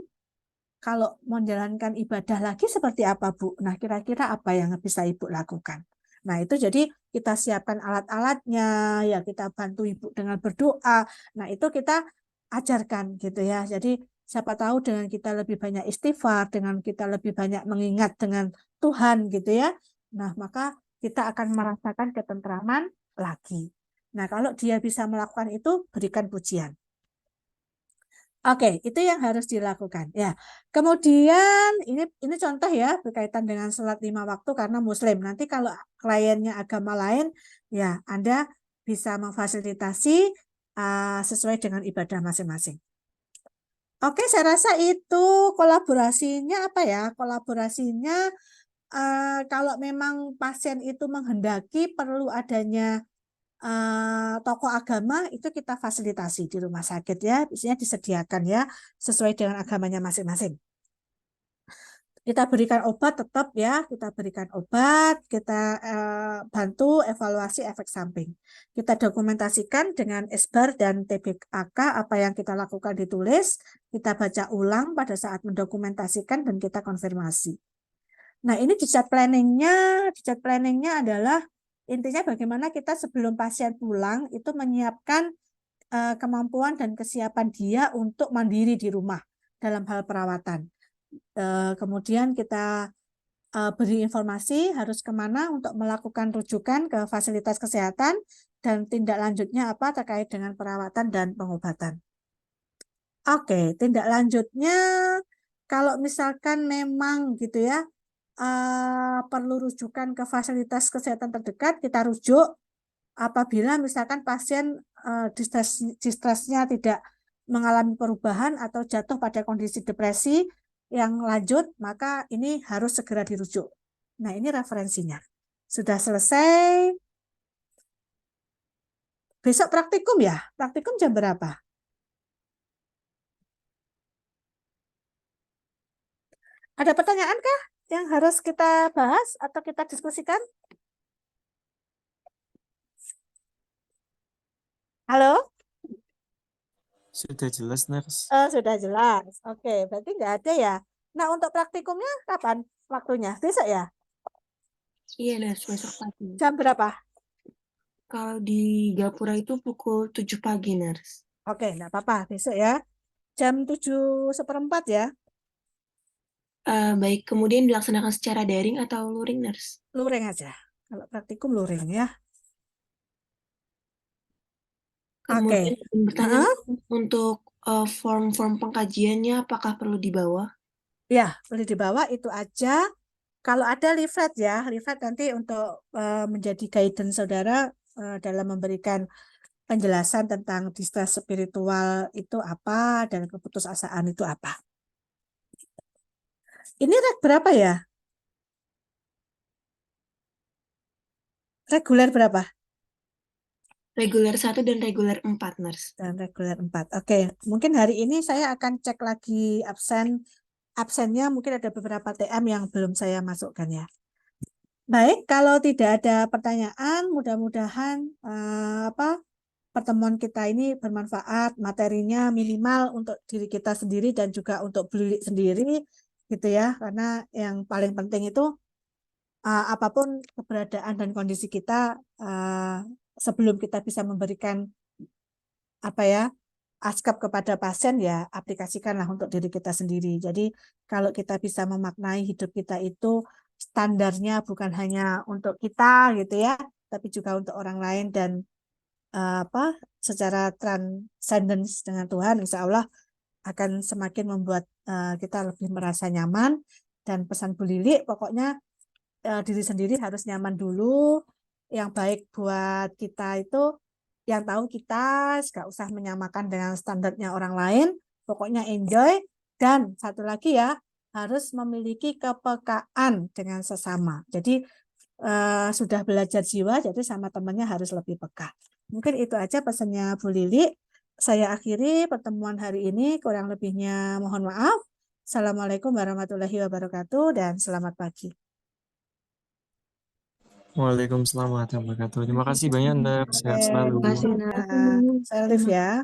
kalau menjalankan ibadah lagi seperti apa, Bu? Nah, kira-kira apa yang bisa Ibu lakukan? Nah, itu jadi kita siapkan alat-alatnya, ya kita bantu Ibu dengan berdoa. Nah, itu kita ajarkan gitu ya. Jadi, siapa tahu dengan kita lebih banyak istighfar, dengan kita lebih banyak mengingat dengan Tuhan gitu ya. Nah, maka kita akan merasakan ketentraman lagi. Nah, kalau dia bisa melakukan itu, berikan pujian. Oke, itu yang harus dilakukan ya. Kemudian ini contoh ya berkaitan dengan sholat 5 waktu karena Muslim. Nanti kalau kliennya agama lain, ya Anda bisa memfasilitasi sesuai dengan ibadah masing-masing. Oke, saya rasa itu kolaborasinya apa ya? Kolaborasinya kalau memang pasien itu menghendaki perlu adanya tokoh agama itu kita fasilitasi di rumah sakit ya, biasanya disediakan ya sesuai dengan agamanya masing-masing. Kita berikan obat tetap ya, kita berikan obat, kita bantu evaluasi efek samping. Kita dokumentasikan dengan SBAR dan TBAK apa yang kita lakukan ditulis, kita baca ulang pada saat mendokumentasikan dan kita konfirmasi. Nah, ini discharge planningnya adalah intinya bagaimana kita sebelum pasien pulang itu menyiapkan kemampuan dan kesiapan dia untuk mandiri di rumah dalam hal perawatan. Kemudian kita beri informasi harus kemana untuk melakukan rujukan ke fasilitas kesehatan dan tindak lanjutnya apa terkait dengan perawatan dan pengobatan. Oke, tindak lanjutnya kalau misalkan memang gitu ya, perlu rujukan ke fasilitas kesehatan terdekat, kita rujuk. Apabila misalkan pasien distres-nya tidak mengalami perubahan atau jatuh pada kondisi depresi yang lanjut, maka ini harus segera dirujuk. Nah, ini referensinya. Sudah selesai. Besok praktikum ya? Praktikum jam berapa? Ada pertanyaan kah yang harus kita bahas atau kita diskusikan? Halo? Sudah jelas, Nurse. Sudah jelas. Oke, berarti nggak ada ya. Nah, untuk praktikumnya kapan waktunya? Besok ya? Iya, Nurse, besok pagi. Jam berapa? Kalau di Gapura itu pukul 7 pagi, Nurse. Oke, nggak apa-apa. Besok ya. Jam 7:15 ya. Baik, kemudian dilaksanakan secara daring atau luring, Nurse? Luring aja. Kalau praktikum luring ya. Kemudian Oke. bertanya Heeh. untuk form-form pengkajiannya apakah perlu dibawa? Ya, boleh dibawa itu aja. Kalau ada leaflet ya, leaflet nanti untuk menjadi guidance saudara dalam memberikan penjelasan tentang distress spiritual itu apa dan keputusasaan itu apa. Ini reg berapa ya? Reguler berapa? Reguler 1 dan reguler 4, Nurse. Dan reguler 4. Oke, mungkin hari ini saya akan cek lagi absennya mungkin ada beberapa TM yang belum saya masukkan ya. Baik, kalau tidak ada pertanyaan, mudah-mudahan pertemuan kita ini bermanfaat, materinya minimal untuk diri kita sendiri dan juga untuk beli sendiri gitu ya. Karena yang paling penting itu apapun keberadaan dan kondisi kita sebelum kita bisa memberikan apa ya askap kepada pasien ya aplikasikanlah untuk diri kita sendiri. Jadi kalau kita bisa memaknai hidup kita itu standarnya bukan hanya untuk kita gitu ya, tapi juga untuk orang lain dan secara transcendence dengan Tuhan, insya Allah akan semakin membuat kita lebih merasa nyaman. Dan pesan Bu Lili, pokoknya diri sendiri harus nyaman dulu. Yang baik buat kita itu yang tahu kita nggak usah menyamakan dengan standarnya orang lain, pokoknya enjoy. Dan satu lagi ya, harus memiliki kepekaan dengan sesama. Jadi sudah belajar jiwa, jadi sama temannya harus lebih peka. Mungkin itu aja pesannya Bu Lili. Saya akhiri pertemuan hari ini, kurang lebihnya mohon maaf. Assalamualaikum warahmatullahi wabarakatuh dan selamat pagi. Waalaikumsalam warahmatullahi wabarakatuh. Terima kasih banyak, Nurse. Sehat selalu. Terima kasih, Nak. Saya live ya.